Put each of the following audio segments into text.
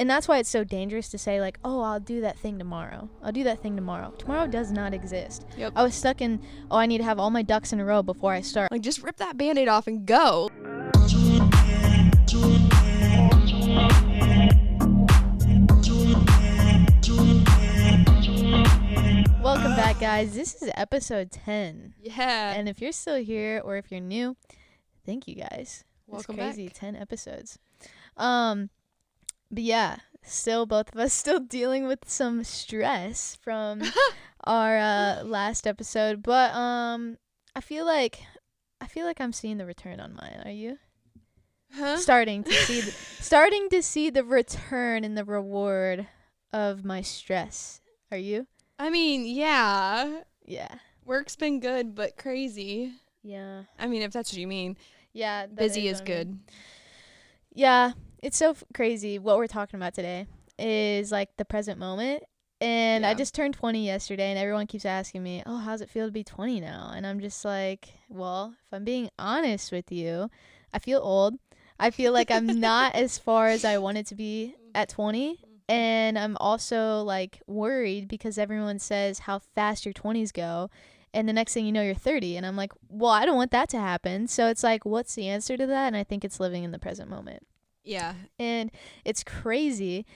And that's why it's so dangerous to say, like, oh, I'll do that thing tomorrow. Tomorrow does not exist. Yep. I was stuck in, oh, I need to have all my ducks in a row before I start. Like, just rip that Band-Aid off and go. Welcome back, guys. This is episode 10. Yeah. And if you're still here or if you're new, thank you guys. Welcome It's crazy, back. 10 episodes. But yeah, still both of us still dealing with some stress from our last episode. But I feel like I'm seeing the return on mine. Are you? Huh? Starting to see the return and the reward of my stress. Are you? I mean, yeah. Yeah. Work's been good, but crazy. Yeah. I mean, if that's what you mean. Yeah. Busy is good. Yeah. It's so crazy. What we're talking about today is like the present moment. And I just turned 20 yesterday, and everyone keeps asking me, oh, how's it feel to be 20 now? And I'm just like, well, if I'm being honest with you, I feel old. I feel like I'm not as far as I wanted to be at 20. And I'm also like worried because everyone says how fast your 20s go. And the next thing you know, you're 30. And I'm like, well, I don't want that to happen. So it's like, what's the answer to that? And I think it's living in the present moment. Yeah. And it's crazy.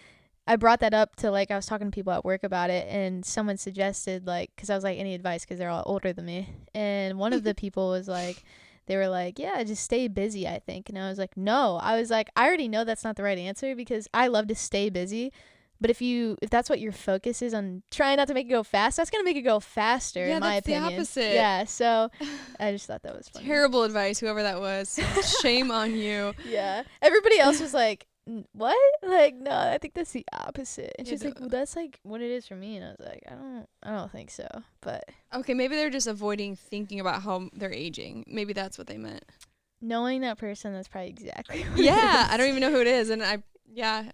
I brought that up to, like, I was talking to people at work about it, and someone suggested, like, because I was like, any advice, because they're all older than me. And one of the people was like, they were like, yeah, just stay busy, I think. And I was like, no. I was like, I already know that's not the right answer, because I love to stay busy. But if that's what your focus is on trying not to make it go fast, that's going to make it go faster, in my opinion. Yeah, that's the opposite. Yeah, so I just thought that was funny. Terrible advice, whoever that was. Shame on you. Yeah. Everybody else was like, what? Like, no, I think that's the opposite. And she's like, well, that's like what it is for me. And I was like, I don't think so. But okay, maybe they're just avoiding thinking about how they're aging. Maybe that's what they meant. Knowing that person, that's probably exactly what Yeah, it is. I don't even know who it is, and I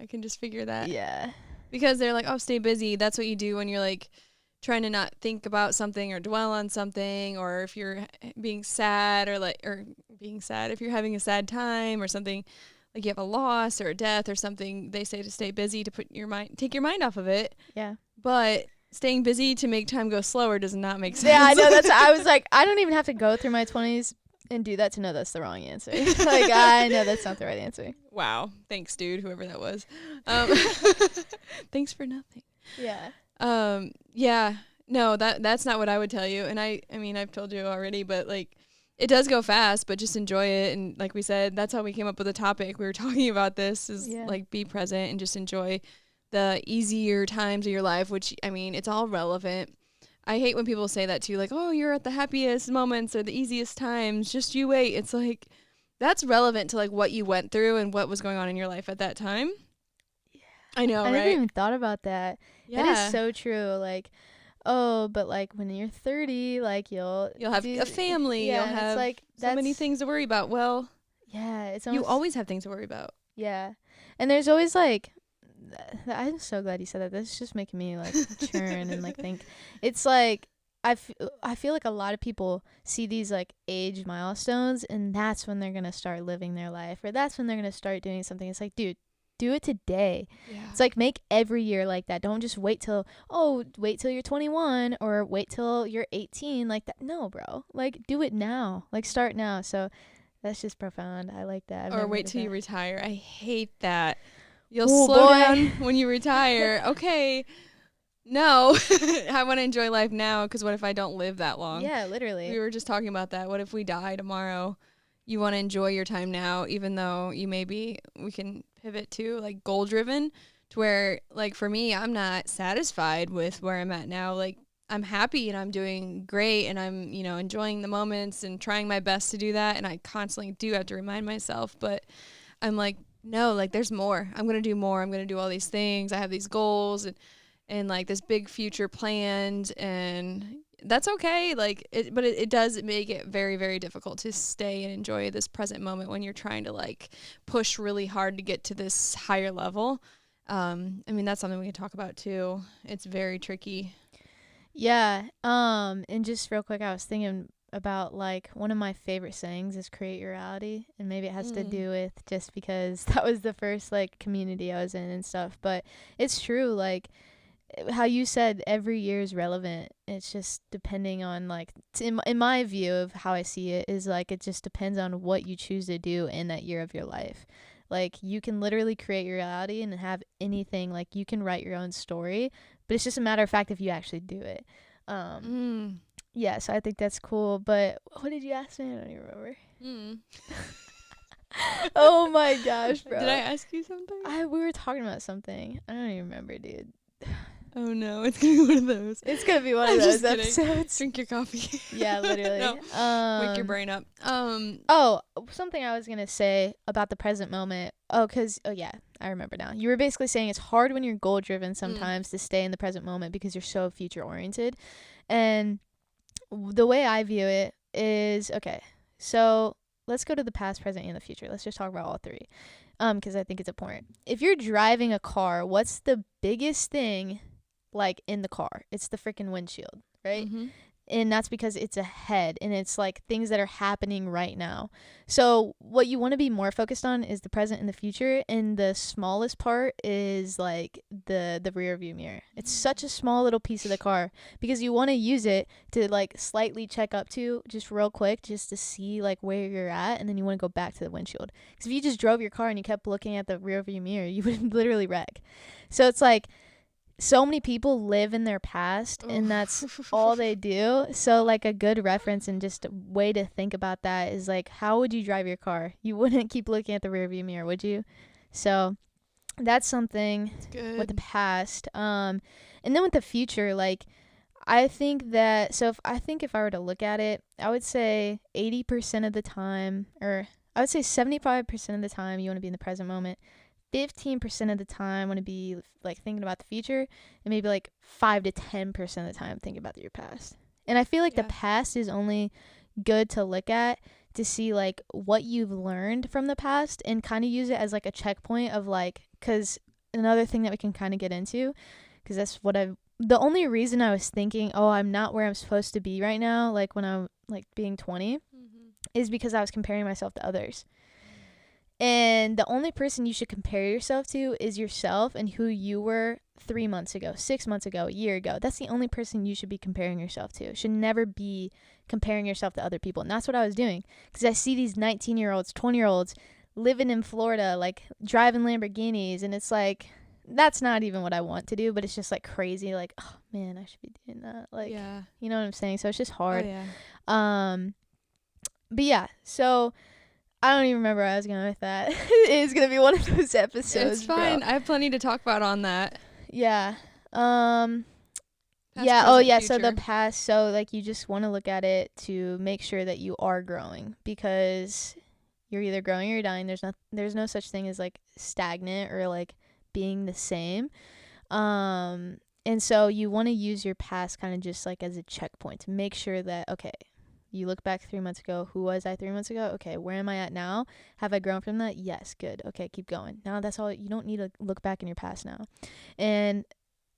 can just figure that. Yeah. Because they're like, oh, stay busy. That's what you do when you're like trying to not think about something or dwell on something, or if you're being sad or being sad if you're having a sad time or something. Like you have a loss or a death or something, they say to stay busy to take your mind off of it. Yeah. But staying busy to make time go slower does not make sense. Yeah, I know. I was like, I don't even have to go through my 20s and do that to know that's the wrong answer. Like, I know that's not the right answer. Wow. Thanks, dude, whoever that was. Thanks for nothing. Yeah. Yeah. No, that's not what I would tell you. And I mean, I've told you already, but like, it does go fast, but just enjoy it. And like we said, that's how we came up with the topic. We were talking about this is like be present and just enjoy the easier times of your life, which, I mean, it's all relevant. I hate when people say that too, like, oh, you're at the happiest moments or the easiest times. Just you wait. It's like, that's relevant to like what you went through and what was going on in your life at that time. Yeah. I know, right? I never even thought about that. Yeah. That is so true. Like, oh, but like when you're 30, like you'll have a family. Yeah, you'll have it's like so many things to worry about. Well, yeah, it's you always have things to worry about. Yeah, and there's always like, I'm so glad you said that. This is just making me like churn and like think. It's like I feel like a lot of people see these like age milestones, and that's when they're gonna start living their life, or that's when they're gonna start doing something. It's like, dude, do it today. Yeah. It's like, make every year like that. Don't just wait till you're 21 or wait till you're 18 like that. No, bro. Like, do it now. Like, start now. So that's just profound. I like that. Or wait till you retire. I hate that. You'll slow down when you retire. Okay. No. I want to enjoy life now, because what if I don't live that long? Yeah, literally. We were just talking about that. What if we die tomorrow? You want to enjoy your time now, even though we can pivot to like goal driven, to where like for me, I'm not satisfied with where I'm at now. Like, I'm happy and I'm doing great and I'm, enjoying the moments and trying my best to do that. And I constantly do have to remind myself, but I'm like, no, like there's more. I'm going to do more. I'm going to do all these things. I have these goals and like this big future planned, and that's okay. Like, but it does make it very, very difficult to stay and enjoy this present moment when you're trying to like push really hard to get to this higher level. I mean, that's something we can talk about too. It's very tricky. Yeah. And just real quick, I was thinking about like one of my favorite sayings is create your reality, and maybe it has to do with just because that was the first like community I was in and stuff, but it's true. Like how you said every year is relevant. It's just depending on like in my view of how I see it is like it just depends on what you choose to do in that year of your life. Like you can literally create your reality and have anything, like you can write your own story, but it's just a matter of fact if you actually do it. Yeah, so I think that's cool. But what did you ask me? I don't even remember. Oh my gosh, bro. Did I ask you something? We were talking about something. I don't even remember, dude. Oh no, it's gonna be one of those. It's gonna be one of those episodes. Drink your coffee. Yeah, literally. No, wake your brain up. Oh, something I was gonna say about the present moment. Oh yeah, I remember now. You were basically saying it's hard when you're goal driven sometimes to stay in the present moment because you're so future oriented. And the way I view it is, okay, so let's go to the past, present, and the future. Let's just talk about all three, because I think it's important. If you're driving a car, what's the biggest thing, like, in the car? It's the freaking windshield, right? Mm-hmm. And that's because it's ahead, and it's, like, things that are happening right now. So what you want to be more focused on is the present and the future, and the smallest part is, like, the rear view mirror. It's such a small little piece of the car because you want to use it to, like, slightly check up to just real quick just to see, like, where you're at, and then you want to go back to the windshield. Because if you just drove your car and you kept looking at the rear view mirror, you would literally wreck. So it's, like, so many people live in their past and that's all they do. So like a good reference and just a way to think about that is like, how would you drive your car? You wouldn't keep looking at the rearview mirror, would you? So that's something with the past. And then with the future, like I think that, so if I were to look at it, I would say 80% of the time, or I would say 75% of the time you want to be in the present moment. 15% of the time want to be like thinking about the future, and maybe like 5 to 10% of the time thinking about your past. And I feel like the past is only good to look at to see like what you've learned from the past and kind of use it as like a checkpoint of like, because another thing that we can kind of get into, because that's what the only reason I was thinking, oh, I'm not where I'm supposed to be right now, like when I'm like being 20, is because I was comparing myself to others. And the only person you should compare yourself to is yourself and who you were 3 months ago, 6 months ago, a year ago. That's the only person you should be comparing yourself to. Should never be comparing yourself to other people. And that's what I was doing. Because I see these 19-year-olds, 20-year-olds living in Florida, like driving Lamborghinis. And it's like, that's not even what I want to do. But it's just like crazy. Like, oh, man, I should be doing that. Like, you know what I'm saying? So it's just hard. Oh, yeah. But yeah, so I don't even remember where I was going with that. It is going to be one of those episodes. It's fine. Bro. I have plenty to talk about on that. Yeah. Past, yeah. present, Yeah. future. So the past. So like you just want to look at it to make sure that you are growing, because you're either growing or you're dying. There's no such thing as like stagnant or like being the same. And so you want to use your past kind of just like as a checkpoint to make sure that, okay, you look back 3 months ago. Who was I 3 months ago? Okay, where am I at now? Have I grown from that? Yes, good. Okay, keep going. Now that's all. You don't need to look back in your past now. And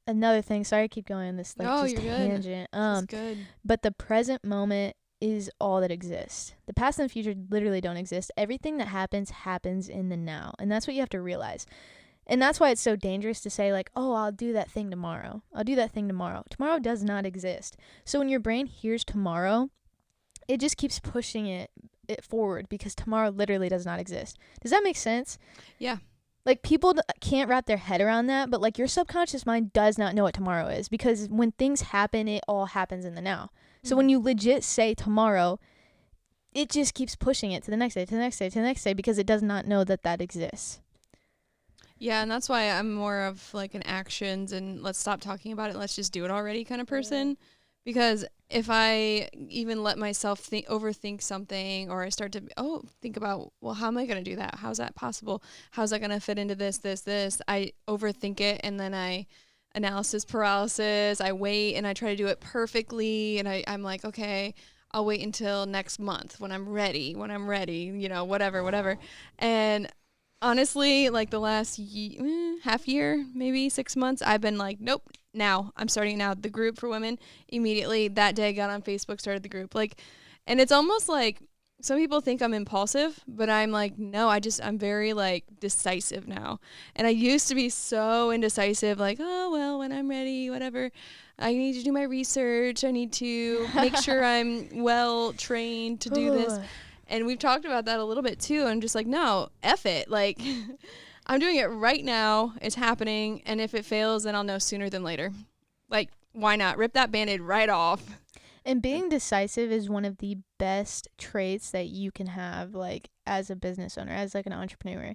another thing, sorry I keep going on this like just tangent. That's good. But the present moment is all that exists. The past and the future literally don't exist. Everything that happens in the now. And that's what you have to realize. And that's why it's so dangerous to say like, oh, I'll do that thing tomorrow. Tomorrow does not exist. So when your brain hears tomorrow, it just keeps pushing it forward because tomorrow literally does not exist. Does that make sense? Yeah. Like people can't wrap their head around that, but like your subconscious mind does not know what tomorrow is, because when things happen, it all happens in the now. So when you legit say tomorrow, it just keeps pushing it to the next day, to the next day, to the next day, because it does not know that exists. Yeah, and that's why I'm more of like an actions and let's stop talking about it, let's just do it already kind of person. Because if I even let myself overthink something, or I start to think about, well, how am I going to do that? How's that possible? How's that going to fit into this? I overthink it, and then I analysis paralysis. I wait and I try to do it perfectly, and I'm like, okay, I'll wait until next month when I'm ready, whatever. And honestly, like the last half year, maybe 6 months, I've been like, nope, now I'm starting now. The group for women, immediately that day got on Facebook, started the group. Like, And it's almost like some people think I'm impulsive, but I'm like, no, I'm very like decisive now. And I used to be so indecisive, like, oh, well, when I'm ready, whatever. I need to do my research. I need to make sure I'm well trained to do this. And we've talked about that a little bit too. I'm just like, no, F it. Like, I'm doing it right now. It's happening. And if it fails, then I'll know sooner than later. Like, why not? Rip that Band-Aid right off. And being decisive is one of the best traits that you can have, like, as a business owner, as like an entrepreneur.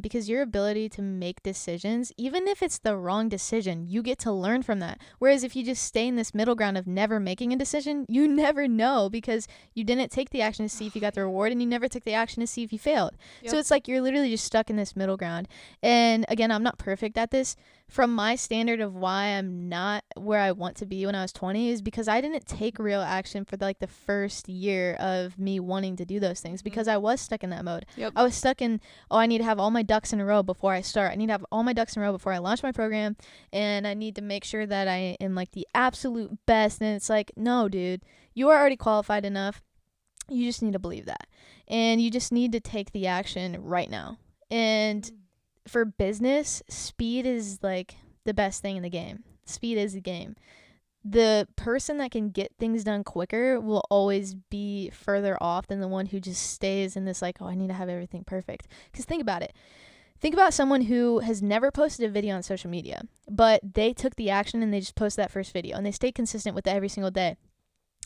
Because your ability to make decisions, even if it's the wrong decision, you get to learn from that. Whereas if you just stay in this middle ground of never making a decision, you never know because you didn't take the action to see if you got the reward, and you never took the action to see if you failed. Yep. So it's like you're literally just stuck in this middle ground. And again, I'm not perfect at this. From my standard of why I'm not where I want to be when I was 20 is because I didn't take real action for like the first year of me wanting to do those things, because I was stuck in that mode. Yep. I was stuck in, I need to have all my ducks in a row before I start. I need to have all my ducks in a row before I launch my program, and I need to make sure that I am like the absolute best. And it's like, no, dude, you are already qualified enough. You just need to believe that. And you just need to take the action right now. And for business, speed is like the best thing in the game. Speed is the game. The person that can get things done quicker will always be further off than the one who just stays in this like, oh, I need to have everything perfect. Because think about it. Think about someone who has never posted a video on social media, but they took the action and they just posted that first video and they stayed consistent with it every single day.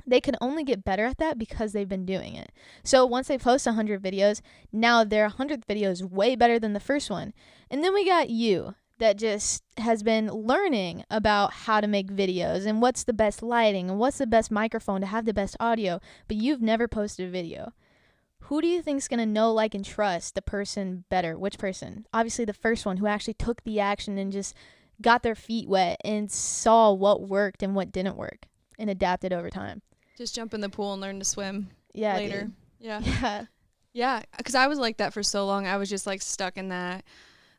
They can only get better at that because they've been doing it. So once they post 100 videos, now their 100th video is way better than the first one. And then we got you that just has been learning about how to make videos and what's the best lighting and what's the best microphone to have the best audio, but you've never posted a video. Who do you think's going to know, like, and trust the person better? Which person? Obviously the first one who actually took the action and just got their feet wet and saw what worked and what didn't work and adapted over time. Just jump in the pool and learn to swim later. Dude. Yeah. Yeah. Yeah, because I was like that for so long. I was just like stuck in that,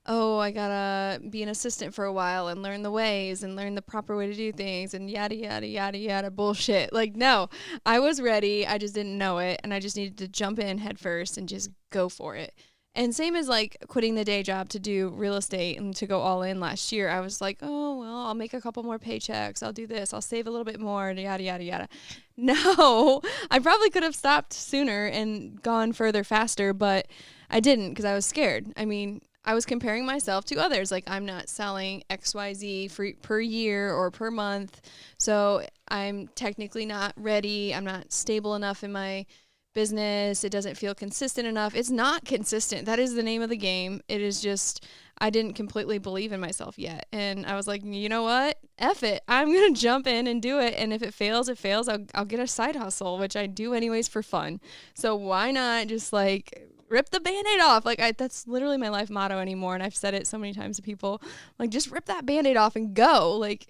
oh, I gotta be an assistant for a while and learn the ways and learn the proper way to do things and yada, yada, yada, yada bullshit. Like, no, I was ready. I just didn't know it. And I just needed to jump in head first and just go for it. And same as like quitting the day job to do real estate and to go all in last year. I was like, oh, well, I'll make a couple more paychecks. I'll do this. I'll save a little bit more, yada, yada, yada. No, I probably could have stopped sooner and gone further faster, but I didn't because I was scared. I mean, I was comparing myself to others. Like, I'm not selling XYZ per year or per month, so I'm technically not ready. I'm not stable enough in my business. It doesn't feel consistent enough. It's not consistent. That is the name of the game. It is just, I didn't completely believe in myself yet. And I was like, you know what? F it. I'm going to jump in and do it. And if it fails, it fails. I'll get a side hustle, which I do anyways for fun. So why not just like rip the Band-Aid off? Like, that's literally my life motto anymore. And I've said it so many times to people, like, just rip that Band-Aid off and go. Like,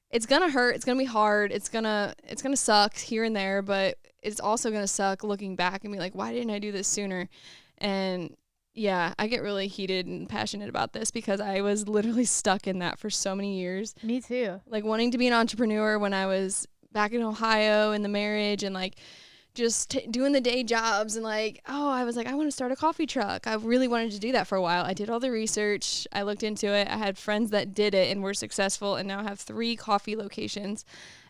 it's going to hurt. It's going to be hard. It's going to suck here and there, but it's also going to suck looking back and be like, why didn't I do this sooner? And yeah, I get really heated and passionate about this because I was literally stuck in that for so many years. Me too. Like, wanting to be an entrepreneur when I was back in Ohio in the marriage and like just doing the day jobs and like, oh, I was like, I want to start a coffee truck. I really wanted to do that for a while. I did all the research. I looked into it. I had friends that did it and were successful and now have 3 coffee locations,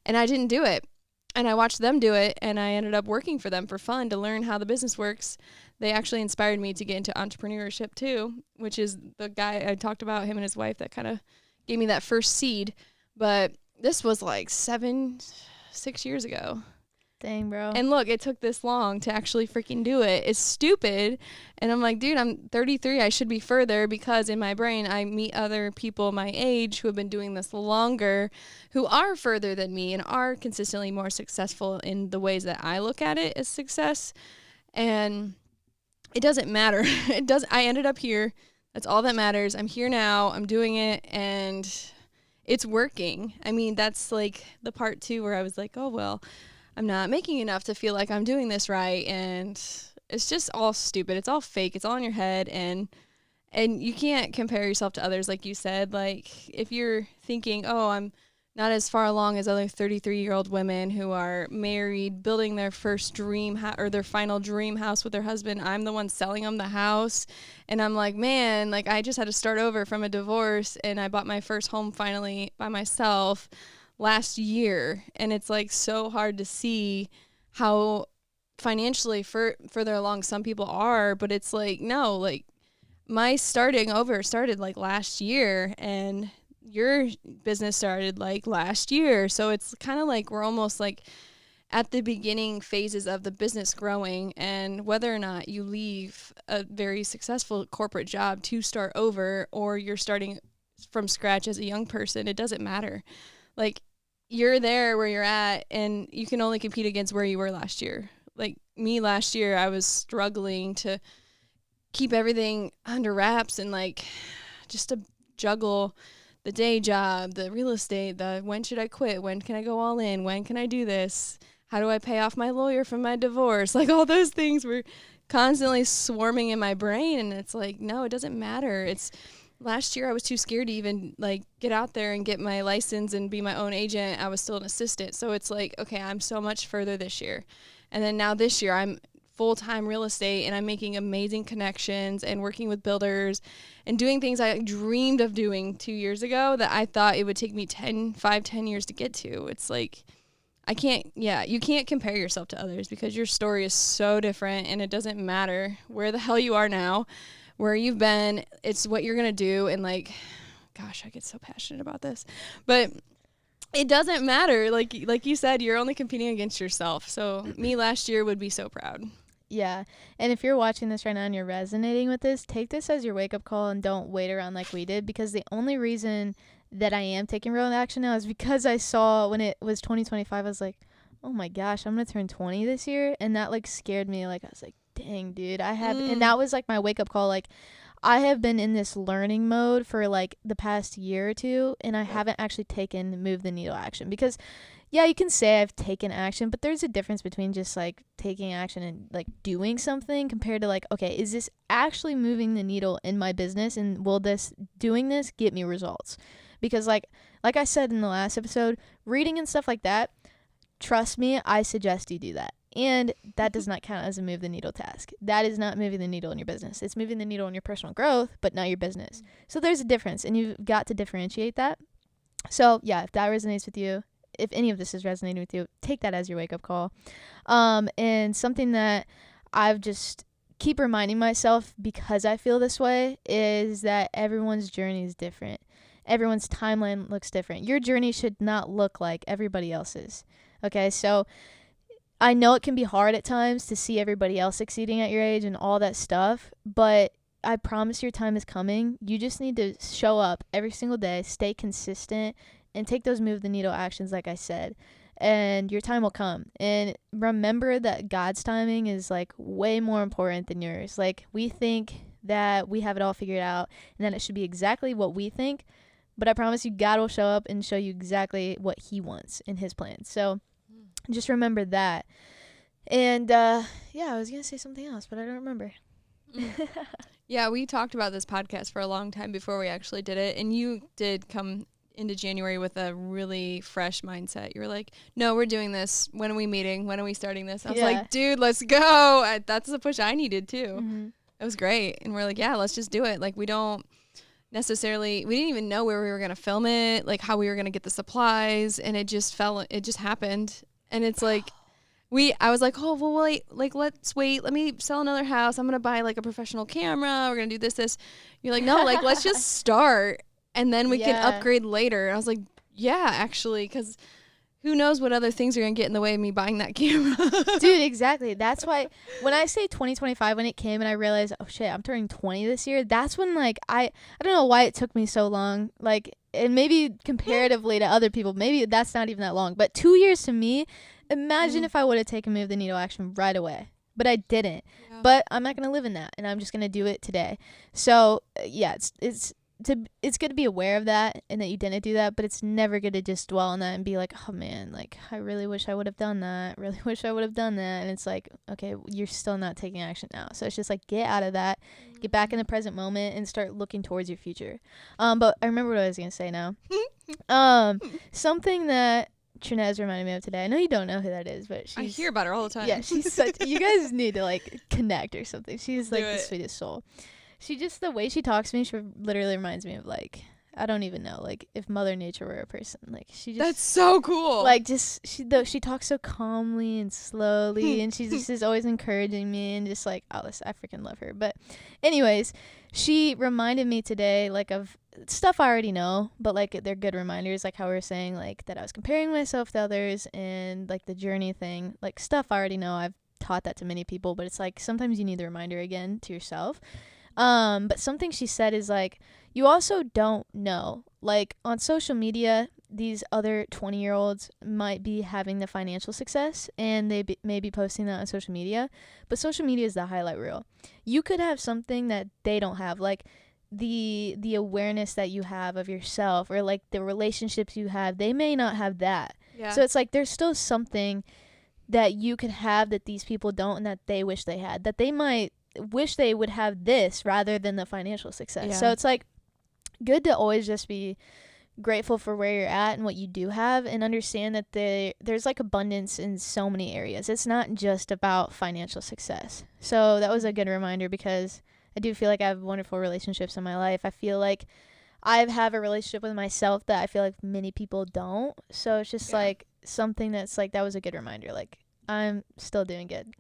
and I didn't do it. And I watched them do it, and I ended up working for them for fun to learn how the business works. They actually inspired me to get into entrepreneurship too, which is the guy I talked about, him and his wife, that kind of gave me that first seed. But this was like 6 years ago. Dang, bro. And look, it took this long to actually freaking do it. It's stupid. And I'm like, dude, I'm 33. I should be further, because in my brain, I meet other people my age who have been doing this longer, who are further than me and are consistently more successful in the ways that I look at it as success. And it doesn't matter. I ended up here. That's all that matters. I'm here now. I'm doing it. And it's working. I mean, that's like the part too where I was like, oh, well, I'm not making enough to feel like I'm doing this right. And it's just all stupid. It's all fake. It's all in your head. And you can't compare yourself to others. Like you said, like if you're thinking, oh, I'm not as far along as other 33-year-old women who are married, building their first dream or their final dream house with their husband. I'm the one selling them the house. And I'm like, man, like I just had to start over from a divorce, and I bought my first home finally by myself last year. And it's like so hard to see how financially further along some people are, but it's like, no, like my starting over started like last year, and your business started like last year. So it's kind of like we're almost like at the beginning phases of the business growing, and whether or not you leave a very successful corporate job to start over, or you're starting from scratch as a young person, it doesn't matter. Like you're there where you're at, and you can only compete against where you were last year. Like me last year, I was struggling to keep everything under wraps and like just to juggle the day job, the real estate, the when should I quit? When can I go all in? When can I do this? How do I pay off my lawyer from my divorce? Like all those things were constantly swarming in my brain. And it's like, no, it doesn't matter. It's last year I was too scared to even like get out there and get my license and be my own agent. I was still an assistant. So it's like, okay, I'm so much further this year. And then now this year I'm full-time real estate, and I'm making amazing connections and working with builders and doing things I dreamed of doing 2 years ago that I thought it would take me 10 years to get to. It's like, you can't compare yourself to others because your story is so different, and it doesn't matter where the hell you are now, where you've been, it's what you're going to do. And like, gosh, I get so passionate about this, but it doesn't matter. Like you said, you're only competing against yourself. So me last year would be so proud. Yeah. And if you're watching this right now and you're resonating with this, take this as your wake-up call and don't wait around like we did, because the only reason that I am taking real action now is because I saw when it was 2025, I was like, oh my gosh, I'm going to turn 20 this year. And that like scared me. Like I was like, dang, dude, and that was like my wake-up call. Like I have been in this learning mode for like the past year or two, and I haven't actually taken move the needle action, because yeah, you can say I've taken action, but there's a difference between just like taking action and like doing something compared to like, okay, is this actually moving the needle in my business, and will doing this get me results? Because like I said in the last episode, reading and stuff like that, trust me, I suggest you do that. And that does not count as a move the needle task. That is not moving the needle in your business. It's moving the needle in your personal growth, but not your business. So there's a difference, and you've got to differentiate that. So yeah, if that resonates with you, if any of this is resonating with you, take that as your wake-up call. And something that I've just keep reminding myself, because I feel this way, is that everyone's journey is different. Everyone's timeline looks different. Your journey should not look like everybody else's. Okay, so I know it can be hard at times to see everybody else succeeding at your age and all that stuff, but I promise your time is coming. You just need to show up every single day, stay consistent, and take those move the needle actions like I said, and your time will come. And remember that God's timing is like way more important than yours. Like we think that we have it all figured out and that it should be exactly what we think, but I promise you God will show up and show you exactly what he wants in his plan. So just remember that. And yeah, I was going to say something else, but I don't remember. Yeah, we talked about this podcast for a long time before we actually did it, and you did come into January with a really fresh mindset. You were like, no, we're doing this. When are we meeting? When are we starting this? I was like, dude, let's go. That's the push I needed too. Mm-hmm. It was great. And we're like, yeah, let's just do it. Like we didn't even know where we were going to film it, like how we were going to get the supplies. And it just happened. And it's like, I was like, oh, well, wait, like, let's wait. Let me sell another house. I'm going to buy like a professional camera. We're going to do this. You're like, no, like, let's just start. And then we can upgrade later. And I was like, yeah, actually, because who knows what other things are going to get in the way of me buying that camera. Dude, exactly. That's why when I say 2025, when it came and I realized, oh, shit, I'm turning 20 this year, that's when, like, I don't know why it took me so long. Like, and maybe comparatively to other people, maybe that's not even that long. But 2 years to me, imagine if I would have taken move the needle action right away. But I didn't. Yeah. But I'm not going to live in that, and I'm just going to do it today. So, yeah, it's good to be aware of that and that you didn't do that, but it's never good to just dwell on that and be like, oh man, like I really wish I would have done that, really wish I would have done that. And it's like, okay, you're still not taking action now. So it's just like, get out of that, get back in the present moment and start looking towards your future. But I remember what I was going to say now. Something that Trinez reminded me of today. I know you don't know who that is, but I hear about her all the time. Yeah, she's such. You guys need to like connect or something. She's like Do the it. sweetest soul. She just the way she talks to me, she literally reminds me of like I don't even know like if Mother Nature were a person. Like she just That's so cool. like just she talks so calmly and slowly, and she just is always encouraging me and just like oh, I freaking love her. But anyways, she reminded me today like of stuff I already know, but like they're good reminders, like how we were saying like that I was comparing myself to others and like the journey thing, like stuff I already know. I've taught that to many people, but it's like sometimes you need the reminder again to yourself. But something she said is like you also don't know, like on social media these other 20-year-olds might be having the financial success and they may be posting that on social media, but social media is the highlight reel. You could have something that they don't have, like the awareness that you have of yourself or like the relationships you have, they may not have that. Yeah. So it's like there's still something that you could have that these people don't and that they wish they had, that they might wish they would have this rather than the financial success. Yeah. So it's like good to always just be grateful for where you're at and what you do have and understand that there's like abundance in so many areas. It's not just about financial success. So that was a good reminder because I do feel like I have wonderful relationships in my life. I feel like I have a relationship with myself that I feel like many people don't. So it's just like something that's like that was a good reminder. Like I'm still doing good.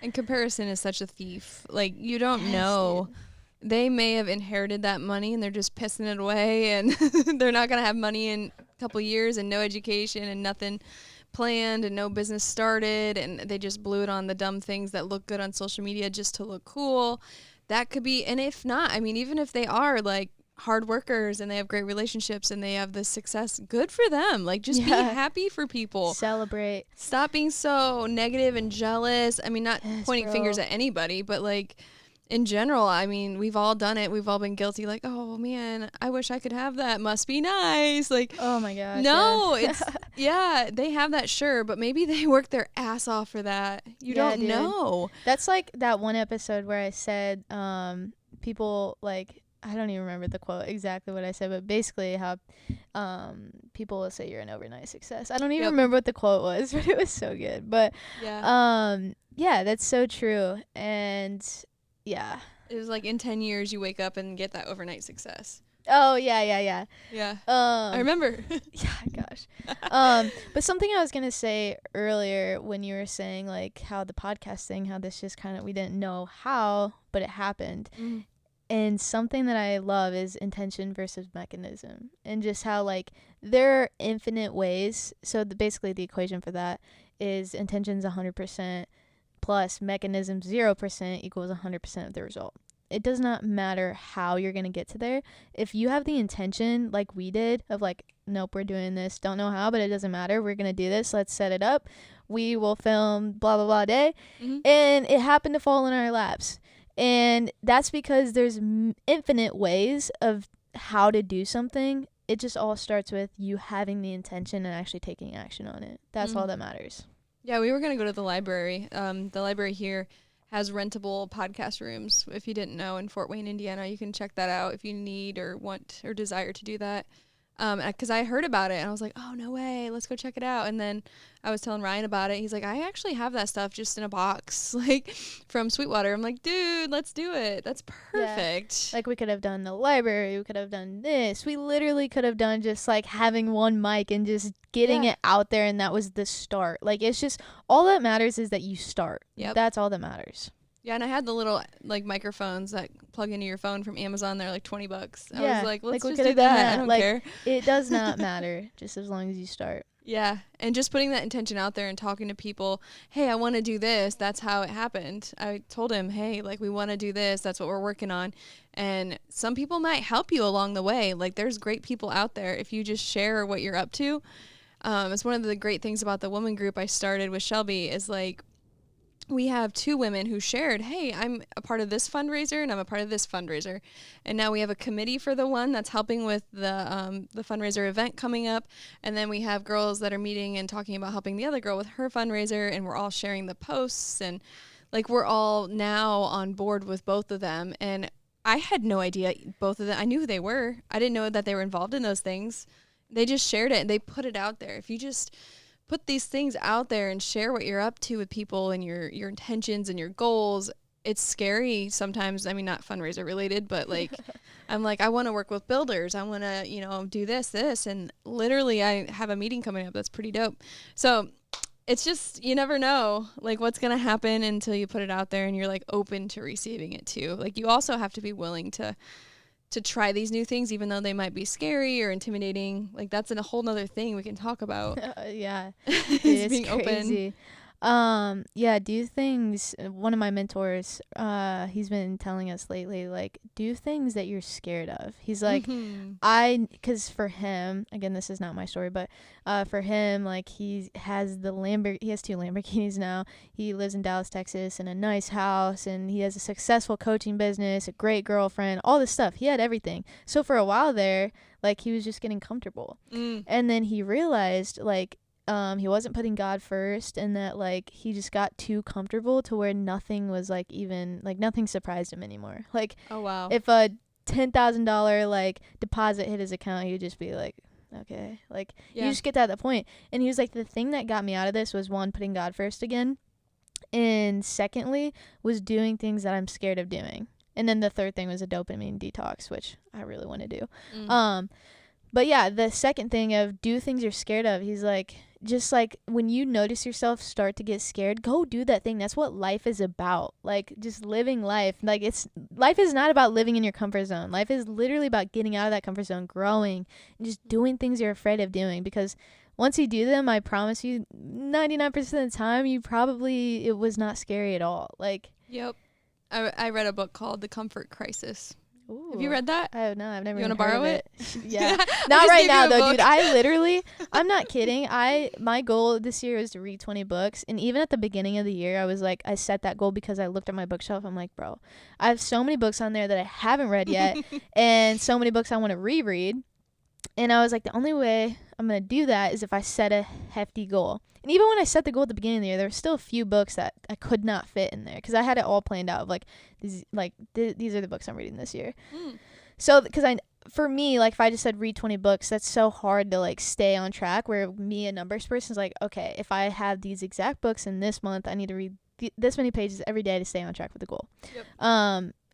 And comparison is such a thief. Like you don't know. Dude. They may have inherited that money and they're just pissing it away and they're not going to have money in a couple years and no education and nothing planned and no business started and they just blew it on the dumb things that look good on social media just to look cool. That could be, and if not, I mean, even if they are like hard workers and they have great relationships and they have this success, good for them. Like just be happy for people. Celebrate. Stop being so negative and jealous. I mean, not pointing fingers at anybody, but like in general, I mean, we've all done it. We've all been guilty. Like, oh man, I wish I could have that. Must be nice. Like, oh my gosh. No, it's they have that, sure, but maybe they work their ass off for that. You don't know. That's like that one episode where I said, people like I don't even remember the quote exactly what I said, but basically how people will say you're an overnight success. I don't even remember what the quote was, but it was so good. But that's so true. And yeah. It was like in 10 years you wake up and get that overnight success. Oh, yeah. Yeah. I remember. Yeah, gosh. But something I was going to say earlier when you were saying like how the podcast thing, how this just kind of, we didn't know how, but it happened. Mm-hmm. And something that I love is intention versus mechanism and just how like there are infinite ways. So basically the equation for that is intentions 100% plus mechanism 0% equals 100% of the result. It does not matter how you're going to get to there. If you have the intention like we did of like, nope, we're doing this, don't know how, but it doesn't matter. We're going to do this. Let's set it up. We will film blah, blah, blah day. Mm-hmm. And it happened to fall in our laps. And that's because there's infinite ways of how to do something. It just all starts with you having the intention and actually taking action on it. That's all that matters. Yeah, we were going to go to the library. The library here has rentable podcast rooms. If you didn't know, in Fort Wayne, Indiana, you can check that out if you need or want or desire to do that. Because I heard about it and I was like, oh, no way, let's go check it out. And then I was telling Ryan about it. He's like, I actually have that stuff just in a box, like from Sweetwater. I'm like, dude, let's do it. That's perfect. Yeah. Like we could have done the library. We could have done this. We literally could have done just like having one mic and just getting it out there. And that was the start. Like it's just all that matters is that you start. Yep. That's all that matters. Yeah, and I had the little like microphones that plug into your phone from Amazon. They're like $20. I was like, let's just do that. I don't care. It does not matter, just as long as you start. Yeah, and just putting that intention out there and talking to people. Hey, I want to do this. That's how it happened. I told him, hey, like we want to do this. That's what we're working on. And some people might help you along the way. Like there's great people out there if you just share what you're up to. It's one of the great things about the woman group I started with Shelby is like, we have two women who shared, hey, I'm a part of this fundraiser and I'm a part of this fundraiser. And now we have a committee for the one that's helping with the fundraiser event coming up. And then we have girls that are meeting and talking about helping the other girl with her fundraiser. And we're all sharing the posts. And like we're all now on board with both of them. And I had no idea both of them. I knew who they were. I didn't know that they were involved in those things. They just shared it and they put it out there. If you just put these things out there and share what you're up to with people and your intentions and your goals, it's scary sometimes. I mean, not fundraiser related, but like, I'm like, I want to work with builders. I want to, do this. And literally I have a meeting coming up that's pretty dope. So it's just, you never know like what's going to happen until you put it out there and you're like open to receiving it too. Like you also have to be willing to try these new things, even though they might be scary or intimidating. Like that's a whole nother thing we can talk about. Yeah. It's being crazy. open. Yeah, do things. One of my mentors, he's been telling us lately, like, do things that you're scared of. He's like, because for him, again, this is not my story, but for him, like, he has he has 2 Lamborghinis now. He lives in Dallas, Texas, in a nice house, and he has a successful coaching business, a great girlfriend, all this stuff. He had everything. So for a while there, like, he was just getting comfortable, and then he realized, like, he wasn't putting God first, and that like he just got too comfortable to where nothing was like even like nothing surprised him anymore. Like, oh wow, if a $10,000 like deposit hit his account, he'd just be like, okay, like you just get to that point. And he was like, the thing that got me out of this was, 1, putting God first again, and secondly was doing things that I'm scared of doing. And then the third thing was a dopamine detox, which I really want to do. But yeah, the second thing of do things you're scared of, he's like, just like when you notice yourself start to get scared, go do that thing. That's what life is about. Like just living life. Like life is not about living in your comfort zone. Life is literally about getting out of that comfort zone, growing, and just doing things you're afraid of doing. Because once you do them, I promise you 99% of the time, it was not scary at all. Like, yep. I read a book called The Comfort Crisis. Ooh. Have you read that? I have not. I've never. You want to borrow it? Yeah. Not right now though, dude. I'm not kidding. My goal this year was to read 20 books, and even at the beginning of the year, I was like, I set that goal because I looked at my bookshelf. I'm like, bro, I have so many books on there that I haven't read yet, and so many books I want to reread. And I was like, the only way I'm gonna do that is if I set a hefty goal. And even when I set the goal at the beginning of the year, there were still a few books that I could not fit in there because I had it all planned out. Like these are the books I'm reading this year. So because for me, like if I just said read 20 books, that's so hard to like stay on track. Where me, a numbers person, is like, okay, if I have these exact books in this month, I need to read this many pages every day to stay on track with the goal. Yep.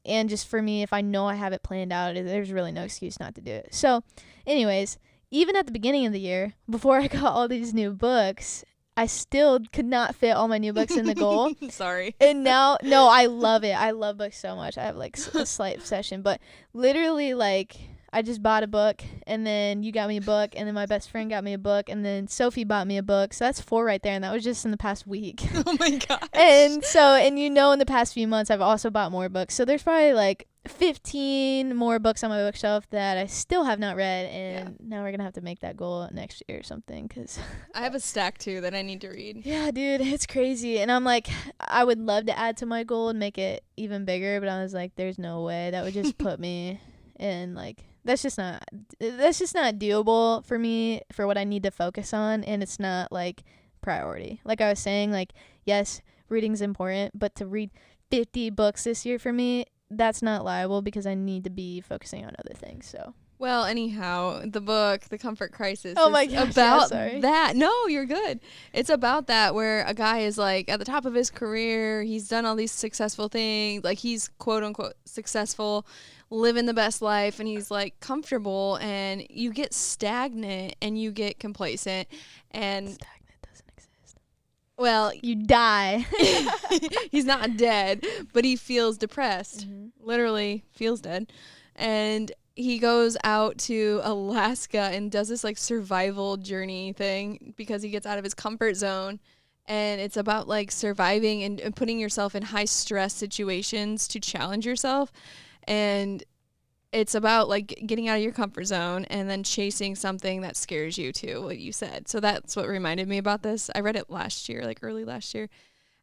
And just for me, if I know I have it planned out, there's really no excuse not to do it. So, anyways, even at the beginning of the year, before I got all these new books, I still could not fit all my new books in the goal. Sorry. And now, no, I love it. I love books so much. I have like a slight obsession, but literally like I just bought a book, and then you got me a book, and then my best friend got me a book, and then Sophie bought me a book. So that's 4 right there, and that was just in the past week. Oh my gosh. And in the past few months, I've also bought more books. So there's probably like 15 more books on my bookshelf that I still have not read, and now we're gonna have to make that goal next year or something, because I have a stack too that I need to read. Yeah, dude, it's crazy. And I'm like, I would love to add to my goal and make it even bigger, but I was like, there's no way. That would just put me in like, that's just not doable for me, for what I need to focus on, and it's not like priority. Like I was saying, like, yes, reading's important, but to read 50 books this year for me, that's not liable because I need to be focusing on other things. So well, anyhow, the book, The Comfort Crisis, oh my gosh, about that. No, you're good. It's about that, where a guy is like at the top of his career. He's done all these successful things. Like he's quote unquote successful, living the best life, and he's like comfortable, and you get stagnant and you get complacent, and stagnant doesn't exist. Well, you die. He's not dead, but he feels depressed. Literally feels dead. And he goes out to Alaska and does this like survival journey thing because he gets out of his comfort zone. And it's about like surviving and putting yourself in high stress situations to challenge yourself. And it's about like getting out of your comfort zone and then chasing something that scares you too, what you said. So that's what reminded me about this. I read it last year, like early last year.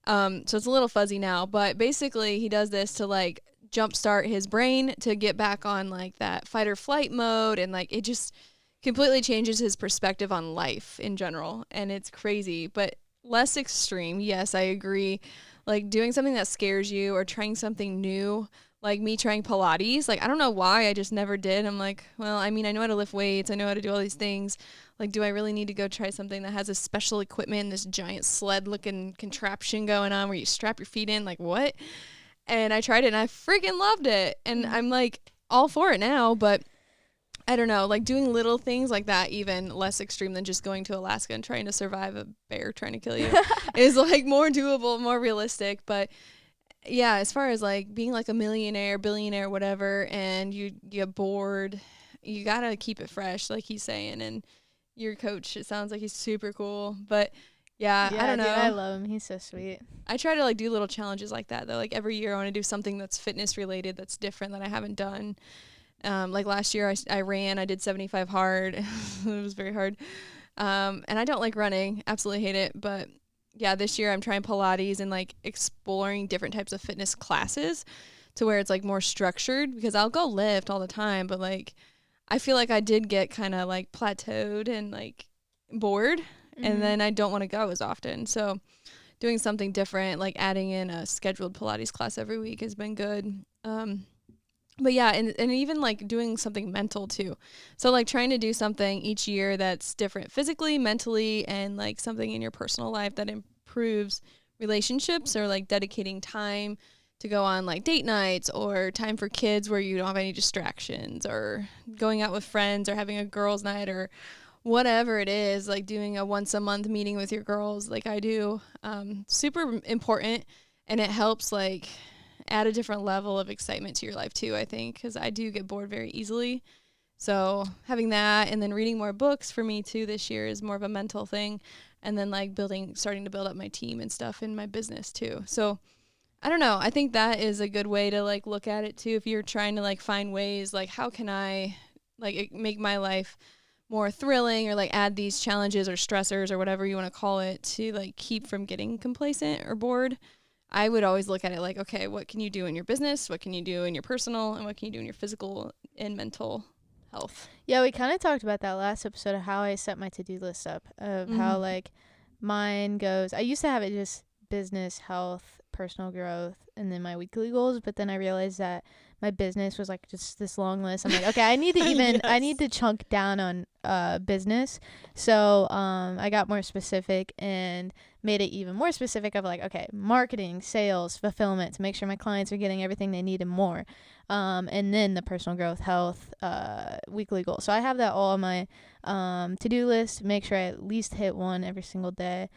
So it's a little fuzzy now, but basically he does this to like jumpstart his brain to get back on like that fight or flight mode, and like it just completely changes his perspective on life in general. And it's crazy, but less extreme. Yes, I agree. Like doing something that scares you or trying something new like me trying Pilates. Like, I don't know why, I just never did. I'm like, well, I mean, I know how to lift weights. I know how to do all these things. Like, do I really need to go try something that has a special equipment and this giant sled-looking contraption going on where you strap your feet in? Like, what? And I tried it, and I freaking loved it. And I'm, like, all for it now, but I don't know. Like, doing little things like that, even less extreme than just going to Alaska and trying to survive a bear trying to kill you, is, like, more doable, more realistic. But yeah, as far as like being like a millionaire, billionaire, whatever, and you get bored, you gotta keep it fresh, like he's saying. And your coach, it sounds like he's super cool. But yeah, I don't know. Dude, I love him. He's so sweet. I try to like do little challenges like that though. Like every year I want to do something that's fitness related, that's different, that I haven't done. Like last year I ran, I did 75 hard. It was very hard. And I don't like running, absolutely hate it, but yeah, this year I'm trying Pilates and like exploring different types of fitness classes to where it's like more structured, because I'll go lift all the time, but like I feel like I did get kind of like plateaued and like bored, and then I don't want to go as often. So doing something different, like adding in a scheduled Pilates class every week has been good. But yeah, and even like doing something mental too. So like trying to do something each year that's different physically, mentally, and like something in your personal life that improves relationships, or like dedicating time to go on like date nights, or time for kids where you don't have any distractions, or going out with friends, or having a girls' night, or whatever it is, like doing a once a month meeting with your girls like I do. Super important, and it helps like add a different level of excitement to your life too, I think, because I do get bored very easily. So having that, and then reading more books for me too this year is more of a mental thing, and then like starting to build up my team and stuff in my business too. So I don't know, I think that is a good way to like look at it too, if you're trying to like find ways like how can I like make my life more thrilling, or like add these challenges or stressors or whatever you want to call it to like keep from getting complacent or bored. I would always look at it like, okay, what can you do in your business? What can you do in your personal? And what can you do in your physical and mental health? Yeah, we kind of talked about that last episode of how I set my to-do list up, of how like mine goes. I used to have it just business, health, personal growth, and then my weekly goals. But then I realized that my business was like just this long list. I'm like, okay, I need to even, I need to chunk down on business. So I got more specific and made it even more specific of like, okay, marketing, sales, fulfillment, to make sure my clients are getting everything they need and more. And then the personal growth, health, weekly goals. So I have that all on my to-do list, make sure I at least hit one every single day.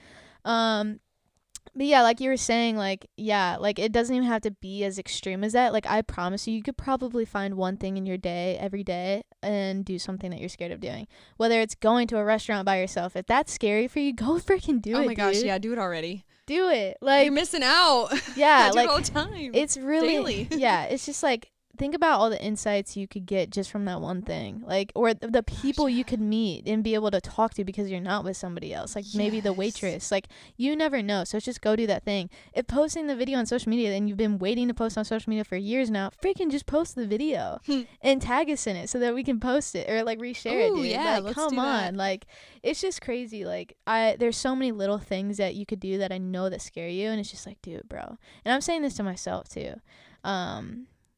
But yeah, like you were saying, like, yeah, like it doesn't even have to be as extreme as that. Like, I promise you could probably find one thing in your day every day and do something that you're scared of doing. Whether it's going to a restaurant by yourself. If that's scary for you, go freaking do it, Oh my gosh, dude. yeah, do it already. Do it. Like, you're missing out. Yeah, I do like, it all the time. It's really, daily. Yeah, it's just like, think about all the insights you could get just from that one thing, like, or the people you could meet and be able to talk to because you're not with somebody else, like maybe the waitress, like you never know. So it's just go do that thing. If posting the video on social media and you've been waiting to post on social media for years now, freaking just post the video and tag us in it so that we can post it or like reshare it, dude. Yeah, like, let's come do on, that. like it's just crazy. Like there's so many little things that you could do that I know that scare you, and it's just like, dude, bro. And I'm saying this to myself too.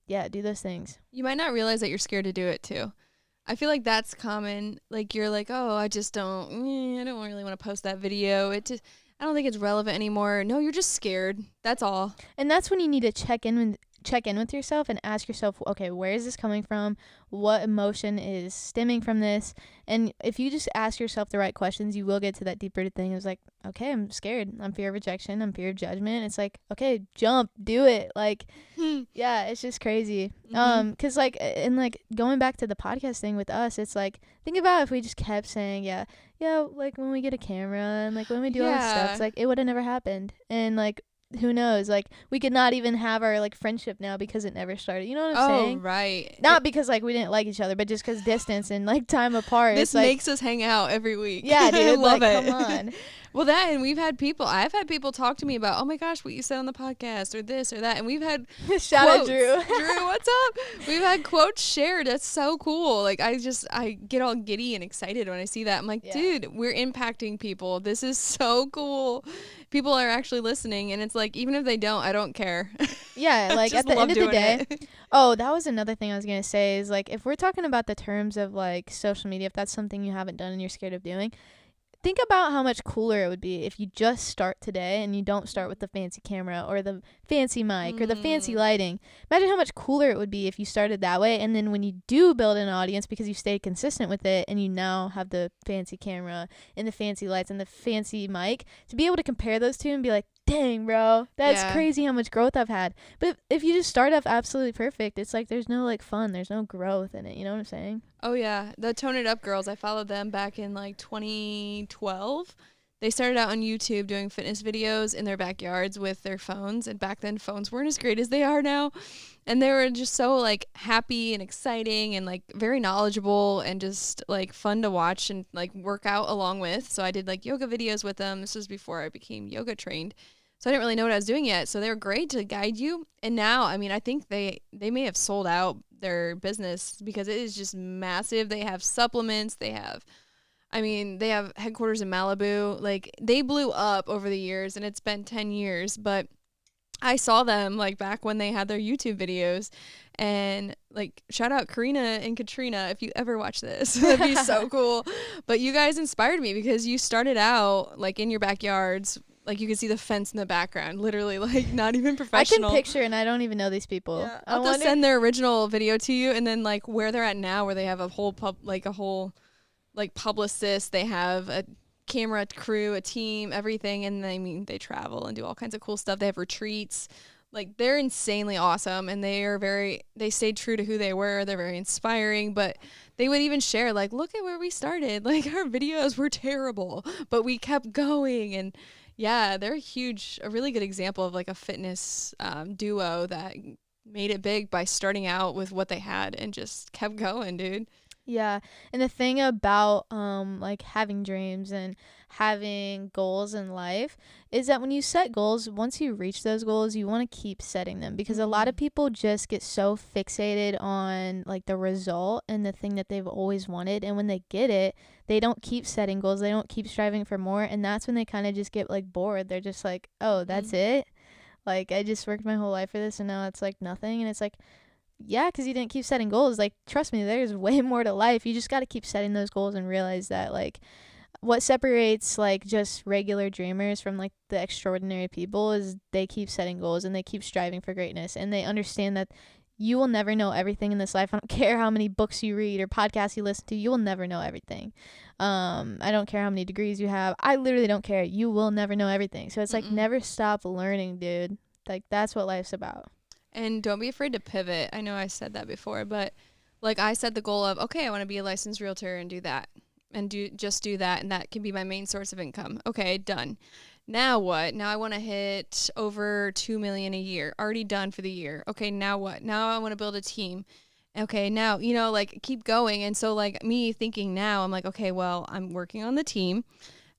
Yeah, do those things. You might not realize that you're scared to do it too. I feel like that's common. Like you're like, oh, I don't really want to post that video. I don't think it's relevant anymore. No, you're just scared. That's all. And that's when you need to check in with yourself and ask yourself, okay, where is this coming from? What emotion is stemming from this? And if you just ask yourself the right questions, you will get to that deeper thing. It's like, okay, I'm scared. I'm fear of rejection. I'm fear of judgment. It's like, okay, jump, do it. Like, yeah, it's just crazy. Cause like, and like going back to the podcast thing with us, it's like, think about if we just kept saying, yeah, like when we get a camera and like when we do all this stuff, it's like, it would have never happened. And like, who knows, like we could not even have our like friendship now because it never started, you know what I'm saying? Right. Not because like we didn't like each other, but just because distance and like time apart. This it's like, makes us hang out every week. Yeah, dude. I love like, it. Come on. Well, and I've had people talk to me about, oh my gosh, what you said on the podcast or this or that. And we've had Shout out Drew. Drew, what's up? We've had quotes shared. That's so cool. Like, I get all giddy and excited when I see that. I'm like, dude, we're impacting people. This is so cool. People are actually listening. And it's like, even if they don't, I don't care. Yeah, like at the end of the day. Oh, that was another thing I was going to say is like, if we're talking about the terms of like social media, if that's something you haven't done and you're scared of doing, think about how much cooler it would be if you just start today and you don't start with the fancy camera or the fancy mic or the fancy lighting. Imagine how much cooler it would be if you started that way. And then when you do build an audience because you stayed consistent with it and you now have the fancy camera and the fancy lights and the fancy mic, to be able to compare those two and be like, dang, bro, that's crazy how much growth I've had. But if you just start off absolutely perfect, it's like there's no like fun, there's no growth in it. You know what I'm saying? Oh yeah, the Tone It Up girls, I followed them back in like 2012. They started out on YouTube doing fitness videos in their backyards with their phones, and back then phones weren't as great as they are now. And they were just so like happy and exciting and like very knowledgeable and just like fun to watch and like work out along with. So I did like yoga videos with them. This was before I became yoga trained. So I didn't really know what I was doing yet. So they were great to guide you. And now, I mean, I think they may have sold out their business because it is just massive. They have supplements. They have headquarters in Malibu. Like, they blew up over the years, and it's been 10 years. But I saw them like back when they had their YouTube videos, and like shout out Karina and Katrina if you ever watch this. That'd be so cool. But you guys inspired me because you started out like in your backyards. Like, you can see the fence in the background, literally, like, not even professional. I can picture, and I don't even know these people. Yeah. I'll just send their original video to you, and then, like, where they're at now, where they have a whole publicist, they have a camera crew, a team, everything, and I mean, they travel and do all kinds of cool stuff. They have retreats. Like, they're insanely awesome, and they stayed true to who they were. They're very inspiring, but they would even share, like, look at where we started. Like, our videos were terrible, but we kept going, and yeah, they're a really good example of like a fitness duo that made it big by starting out with what they had and just kept going, dude. Yeah. And the thing about like having dreams and having goals in life is that when you set goals, once you reach those goals, you want to keep setting them, because a lot of people just get so fixated on like the result and the thing that they've always wanted, and when they get it, they don't keep setting goals, they don't keep striving for more, and that's when they kind of just get like bored. They're just like, oh, that's it, like I just worked my whole life for this and now it's like nothing. And it's like, yeah, because you didn't keep setting goals. Like, trust me, there's way more to life. You just got to keep setting those goals and realize that, like, what separates, like, just regular dreamers from, like, the extraordinary people is they keep setting goals and they keep striving for greatness. And they understand that you will never know everything in this life. I don't care how many books you read or podcasts you listen to. You will never know everything. I don't care how many degrees you have. I literally don't care. You will never know everything. So it's, like, never stop learning, dude. Like, that's what life's about. And don't be afraid to pivot. I know I said that before, but like I set the goal of, okay, I want to be a licensed realtor and do that and do that. And that can be my main source of income. Okay, done. Now what? Now I want to hit over 2 million a year. Already done for the year. Okay, now what? Now I want to build a team. Okay, now, like keep going. And so like me thinking now, I'm like, okay, well, I'm working on the team.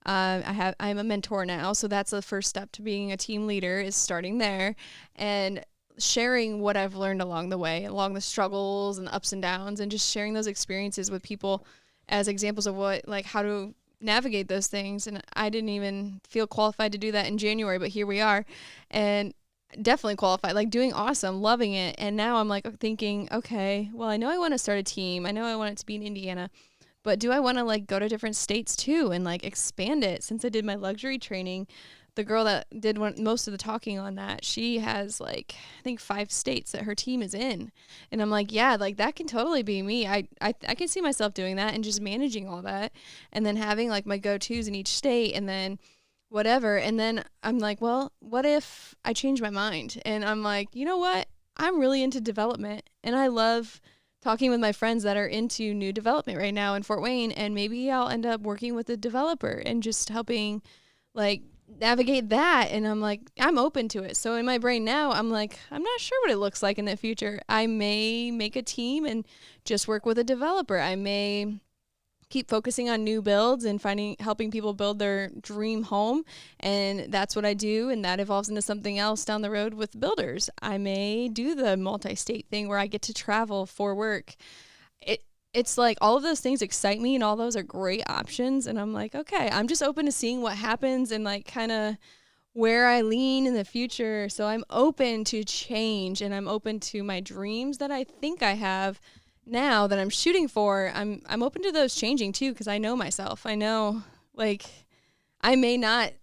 I'm a mentor now. So that's the first step to being a team leader, is starting there and sharing what I've learned along the way, along the struggles and ups and downs, and just sharing those experiences with people as examples of how to navigate those things. And I didn't even feel qualified to do that in January, but here we are, and definitely qualified, like doing awesome, loving it. And now I'm like thinking, okay, well, I know I want to start a team. I know I want it to be in Indiana, but do I want to like go to different states too and like expand it? Since I did my luxury training, the girl that did most of the talking on that, she has like, I think 5 states that her team is in. And I'm like, yeah, like that can totally be me. I can see myself doing that and just managing all that. And then having like my go-tos in each state and then whatever. And then I'm like, well, what if I change my mind? And I'm like, you know what? I'm really into development, and I love talking with my friends that are into new development right now in Fort Wayne. And maybe I'll end up working with a developer and just helping like navigate that. And I'm like, I'm open to it. So in my brain now, I'm like, I'm not sure what it looks like in the future. I may make a team and just work with a developer. I may keep focusing on new builds and helping people build their dream home. And that's what I do. And that evolves into something else down the road with builders. I may do the multi-state thing where I get to travel for work. It's like all of those things excite me, and all those are great options. And I'm like, okay, I'm just open to seeing what happens and like kind of where I lean in the future. So I'm open to change, and I'm open to my dreams that I think I have now that I'm shooting for. I'm open to those changing too, because I know myself. I know, like, I may not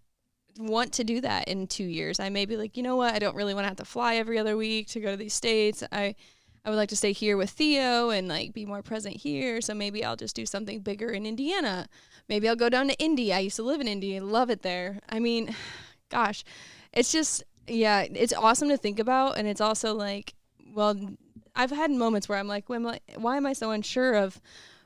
want to do that in 2 years. I may be like, you know what, I don't really want to have to fly every other week to go to these states. I would like to stay here with Theo and like be more present here. So maybe I'll just do something bigger in Indiana. Maybe I'll go down to Indy. I used to live in Indy. I love it there. I mean, gosh, it's just, yeah, it's awesome to think about. And it's also like, well, I've had moments where I'm like, why am I so unsure of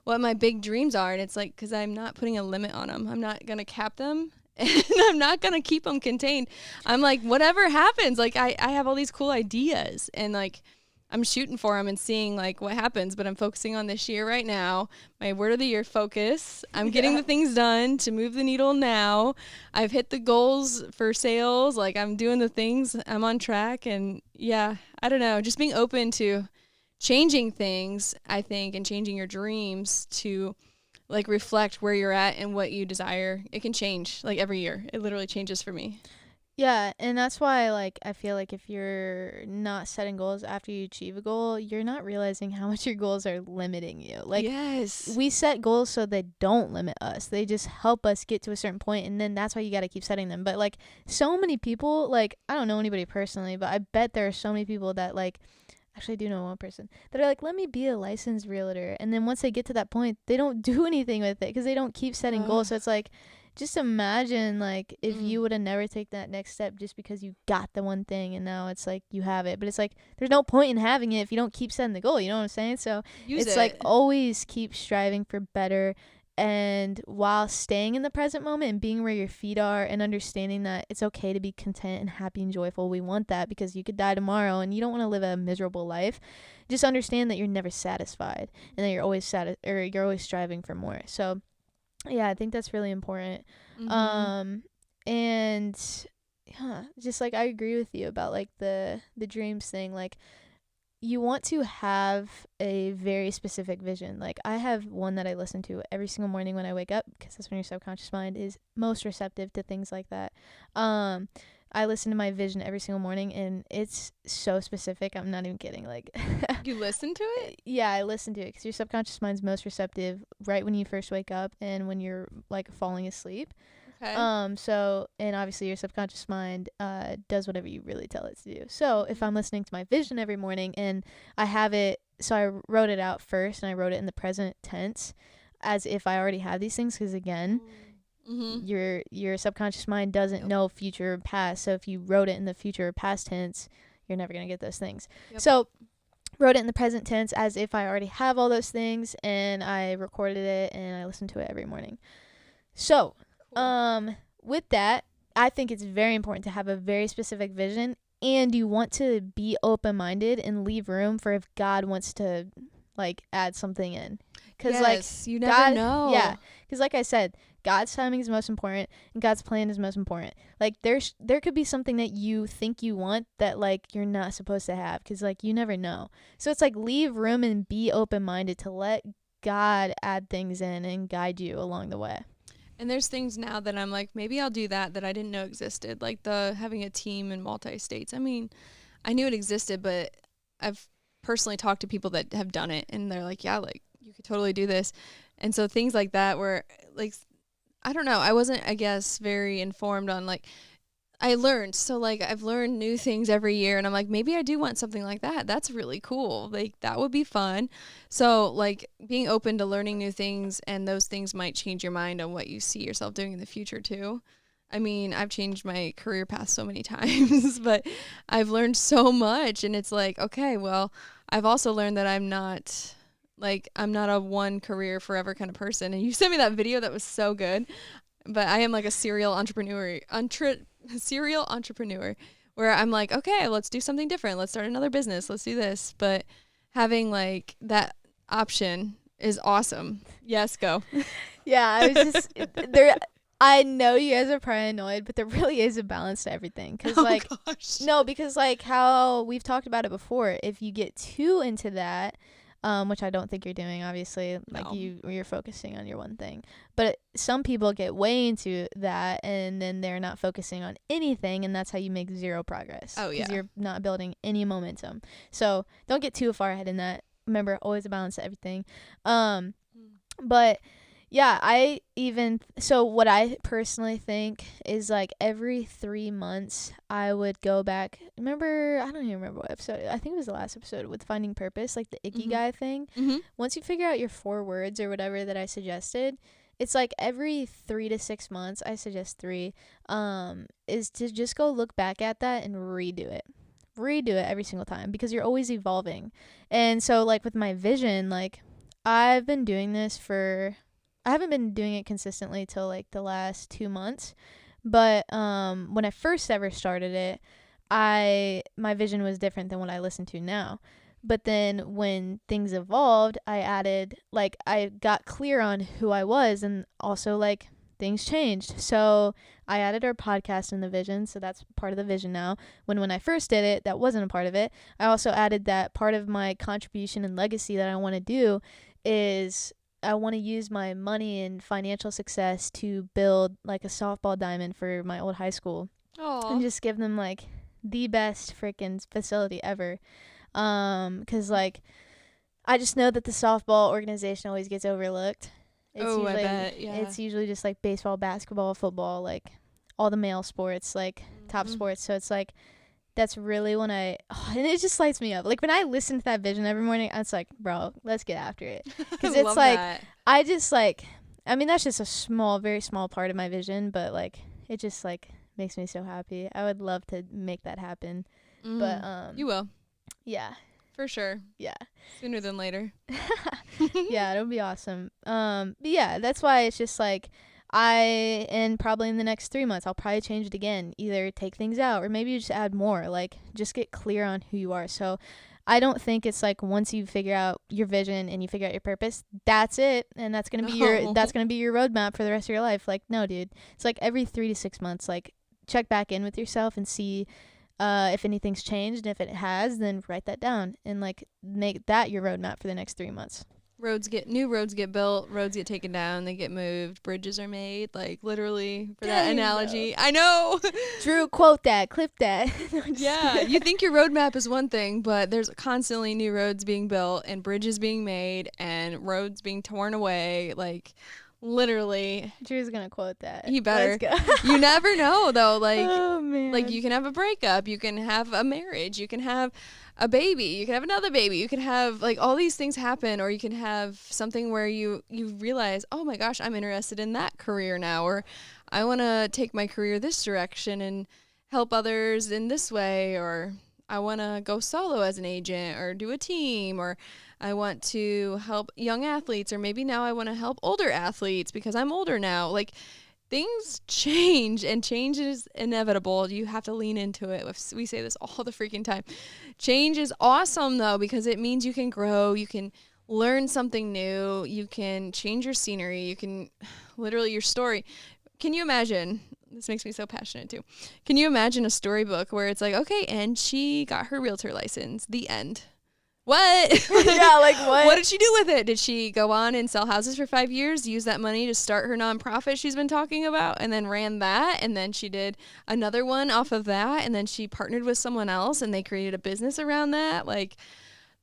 what my big dreams are? And it's like, because I'm not putting a limit on them. I'm not going to cap them. And I'm not going to keep them contained. I'm like, whatever happens, like I have all these cool ideas, and like I'm shooting for them and seeing like what happens, but I'm focusing on this year right now. My word of the year, focus. I'm getting the things done to move the needle now. I've hit the goals for sales. Like I'm doing the things. I'm on track. And yeah, I don't know, just being open to changing things, I think, and changing your dreams to like reflect where you're at and what you desire. It can change like every year. It literally changes for me. Yeah, and that's why, like, I feel like if you're not setting goals after you achieve a goal, you're not realizing how much your goals are limiting you. Like, yes, we set goals so they don't limit us. They just help us get to a certain point, and then that's why you got to keep setting them. But, like, so many people, like, I don't know anybody personally, but I bet there are so many people that, like, actually I do know one person, that are like, let me be a licensed realtor. And then once they get to that point, they don't do anything with it because they don't keep setting goals. So it's like, just imagine like if you would have never take that next step just because you got the one thing and now it's like you have it. But it's like there's no point in having it if you don't keep setting the goal. You know what I'm saying? So it's like always keep striving for better, and while staying in the present moment and being where your feet are and understanding that it's okay to be content and happy and joyful. We want that because you could die tomorrow and you don't want to live a miserable life. Just understand that you're never satisfied and that you're always you're always striving for more. So yeah, I think that's really important. And yeah, just like I agree with you about like the dreams thing. Like you want to have a very specific vision. Like I have one that I listen to every single morning when I wake up, because that's when your subconscious mind is most receptive to things like that. I listen to my vision every single morning, and it's so specific. I'm not even kidding. Like, you listen to it? Yeah, I listen to it because your subconscious mind's most receptive right when you first wake up and when you're like falling asleep. Okay. So, and obviously your subconscious mind does whatever you really tell it to do. So if I'm listening to my vision every morning and I have it, so I wrote it out first and I wrote it in the present tense as if I already have these things, because again, your subconscious mind doesn't know future or past. So if you wrote it in the future or past tense, you're never going to get those things. So wrote it in the present tense as if I already have all those things, and I recorded it and I listened to it every morning. So with that, I think it's very important to have a very specific vision, and you want to be open-minded and leave room for if God wants to like add something in. Because like you never know. Yeah, because like I said, God's timing is most important and God's plan is most important. Like there could be something that you think you want that like you're not supposed to have, because like you never know. So it's like leave room and be open-minded to let God add things in and guide you along the way. And there's things now that I'm like, maybe I'll do that I didn't know existed, like the having a team in multi-states. I mean, I knew it existed, but I've personally talked to people that have done it, and they're like, yeah, like you could totally do this. And so things like that were like, I don't know, I wasn't, I guess, very informed on like, I learned. So like I've learned new things every year, and I'm like, maybe I do want something like that. That's really cool. Like that would be fun. So like being open to learning new things, and those things might change your mind on what you see yourself doing in the future too. I mean, I've changed my career path so many times, but I've learned so much, and it's like, okay, well, I've also learned that I'm not a one career forever kind of person. And you sent me that video that was so good, but I am like a serial entrepreneur where I'm like, okay, let's do something different. Let's start another business. Let's do this. But having like that option is awesome. Yes, go. Yeah, I was just there. I know you guys are probably annoyed, but there really is a balance to everything. Cause Gosh. no, because like how we've talked about it before, if you get too into that, which I don't think you're doing, obviously, like No. you're focusing on your one thing. But some people get way into that, and then they're not focusing on anything, and that's how you make zero progress. Oh, yeah. Because you're not building any momentum. So don't get too far ahead in that. Remember, always a balance to everything. But yeah, so what I personally think is like every 3 months I would go back. Remember, I don't even remember what episode. I think it was the last episode with finding purpose, like the ikigai thing. Once you figure out your 4 words or whatever that I suggested, it's like every 3 to 6 months, I suggest 3, is to just go look back at that and redo it every single time, because you're always evolving. And so like with my vision, like I've been doing this I haven't been doing it consistently till like the last 2 months, but when I first ever started it, my vision was different than what I listen to now. But then when things evolved, I got clear on who I was, and also like things changed. So I added our podcast in the vision, so that's part of the vision now. When I first did it, that wasn't a part of it. I also added that part of my contribution and legacy that I want to do is I want to use my money and financial success to build like a softball diamond for my old high school. Aww. And just give them like the best freaking facility ever. 'Cause like I just know that the softball organization always gets overlooked. I bet, yeah. It's usually just like baseball, basketball, football, like all the male sports, like top sports. So it's like that's really when and it just lights me up. Like when I listen to that vision every morning, it's like, bro, let's get after it. Because it's like, that. I just like, I mean, that's just a very small part of my vision, but like, it just like makes me so happy. I would love to make that happen. But, you will. Yeah. For sure. Yeah. Sooner than later. Yeah, it'll be awesome. But yeah, that's why it's just like, and probably in the next 3 months, I'll probably change it again. Either take things out or maybe just add more. Like, just get clear on who you are. So I don't think it's like once you figure out your vision and you figure out your purpose, that's it. And that's going to be your roadmap for the rest of your life. Like, no, dude. It's like every 3 to 6 months, like check back in with yourself and see if anything's changed. And if it has, then write that down and like make that your roadmap for the next 3 months. New roads get built, roads get taken down, they get moved, bridges are made, like literally for that analogy. I know. Drew, quote that, clip that. Yeah, you think your roadmap is one thing, but there's constantly new roads being built and bridges being made and roads being torn away, like literally. Drew's gonna quote that. He better. Let's go. You never know though, like, oh, man. like you can have a breakup, you can have a marriage, you can have a baby, you can have another baby, you can have like all these things happen, or you can have something where you realize, oh my gosh, I'm interested in that career now, or I want to take my career this direction and help others in this way, or I want to go solo as an agent or do a team, or I want to help young athletes, or maybe now I want to help older athletes because I'm older now. Like, things change, and change is inevitable. You have to lean into it. We say this all the freaking time. Change is awesome, though, because it means you can grow, you can learn something new, you can change your scenery, you can literally your story. Can you imagine? This makes me so passionate, too. Can you imagine a storybook where it's like, okay, and she got her realtor license, the end. What? Yeah, like what? What did she do with it? Did she go on and sell houses for 5 years, use that money to start her nonprofit she's been talking about, and then ran that, and then she did another one off of that, and then she partnered with someone else, and they created a business around that? Like,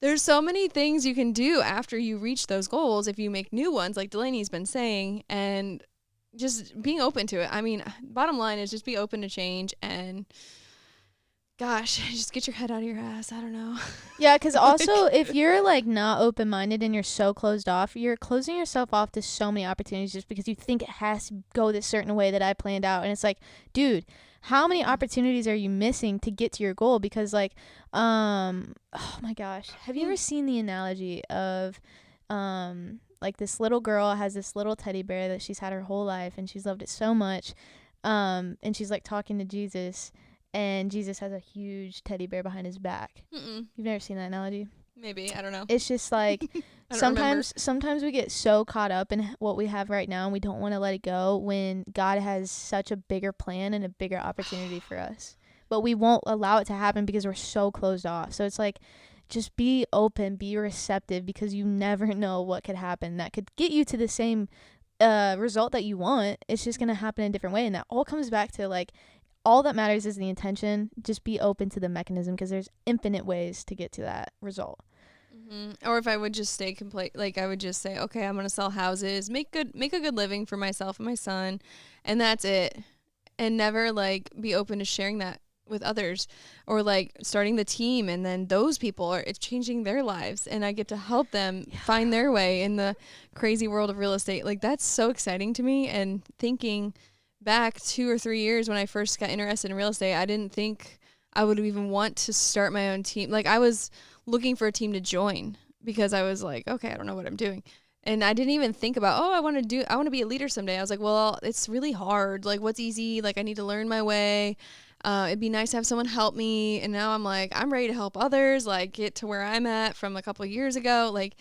there's so many things you can do after you reach those goals if you make new ones, like Delaney's been saying, and just being open to it. I mean, bottom line is just be open to change, and gosh, just get your head out of your ass. I don't know. Yeah, because also if you're like not open-minded and you're so closed off, you're closing yourself off to so many opportunities just because you think it has to go this certain way that I planned out. And it's like, dude, how many opportunities are you missing to get to your goal? Because like, oh my gosh, have you ever seen the analogy of like this little girl has this little teddy bear that she's had her whole life and she's loved it so much, and she's like talking to Jesus, and Jesus has a huge teddy bear behind his back. Mm-mm. You've never seen that analogy? Maybe. I don't know. It's just like sometimes we get so caught up in what we have right now and we don't want to let it go when God has such a bigger plan and a bigger opportunity for us. But we won't allow it to happen because we're so closed off. So it's like, just be open, be receptive, because you never know what could happen that could get you to the same result that you want. It's just going to happen in a different way. And that all comes back to like, all that matters is the intention. Just be open to the mechanism, because there's infinite ways to get to that result. Or if I would just stay like I would just say, okay, I'm gonna sell houses, make a good living for myself and my son, and that's it, and never like be open to sharing that with others, or like starting the team, and then those people it's changing their lives, and I get to help them find their way in the crazy world of real estate. Like, that's so exciting to me. And thinking back 2 or 3 years when I first got interested in real estate, I didn't think I would even want to start my own team. Like, I was looking for a team to join because I was like, okay, I don't know what I'm doing. And I didn't even think about, I want to be a leader someday. I was like, well, it's really hard. Like, what's easy? Like, I need to learn my way. It'd be nice to have someone help me. And now I'm like, I'm ready to help others, like get to where I'm at from a couple of years ago. Like,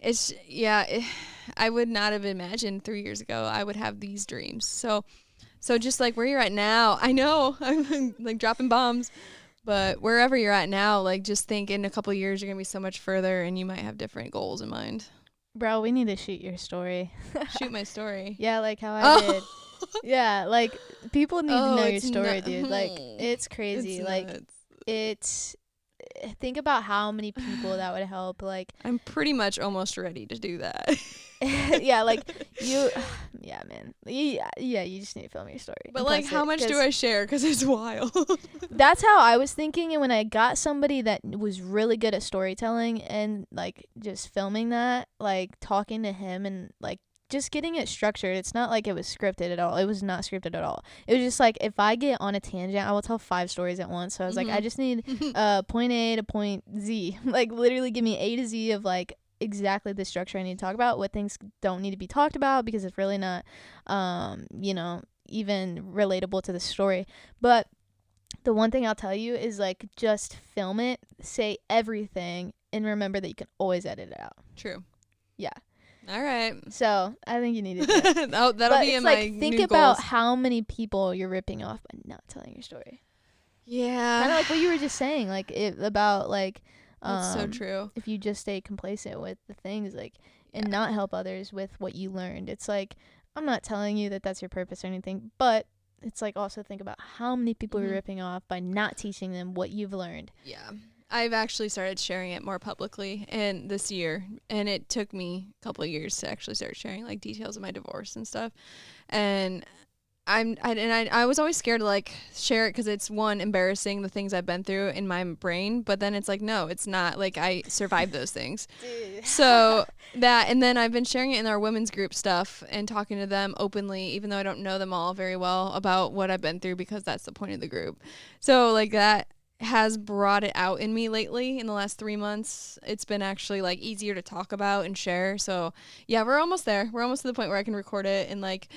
I would not have imagined 3 years ago I would have these dreams. So just like where you're at now, I know I'm like dropping bombs, but wherever you're at now, like, just think in a couple of years, you're going to be so much further and you might have different goals in mind. Bro, we need to shoot your story. Shoot my story. Yeah, like how I did. Yeah, like, people need to know your story, dude. Like, it's crazy. It's like, nuts. Think about how many people that would help. Like, I'm pretty much almost ready to do that. Yeah, like, yeah, man. Yeah, you just need to film your story. But like, how much do I share? Because it's wild. That's how I was thinking. And when I got somebody that was really good at storytelling and like just filming that, like talking to him and like just getting it structured. It's not like it was scripted at all. It was not scripted at all. It was just like, if I get on a tangent, I will tell 5 stories at once. So I was like, I just need point A to point Z. Like, literally give me A to Z of like exactly the structure I need to talk about, what things don't need to be talked about, because it's really not, even relatable to the story. But the one thing I'll tell you is, like, just film it, say everything, and remember that you can always edit it out. True. Yeah. All right. So I think you need to do it. That'll be in my new think about goals. how many people you're ripping off by not telling your story. Yeah. Kind of like what you were just saying, like about like. That's so true. If you just stay complacent with the things, like, and not help others with what you learned, it's like, I'm not telling you that that's your purpose or anything, but it's like, also think about how many people you're ripping off by not teaching them what you've learned. Yeah. I've actually started sharing it more publicly this year, and it took me a couple of years to actually start sharing like details of my divorce and stuff. And I was always scared to like share it because it's, one, embarrassing, the things I've been through in my brain, but then it's like, no, it's not, like, I survived those things. Dude. So and then I've been sharing it in our women's group stuff and talking to them openly, even though I don't know them all very well, about what I've been through, because that's the point of the group. So like, that has brought it out in me lately in the last 3 months. It's been actually like easier to talk about and share. So yeah, we're almost there. We're almost to the point where I can record it and like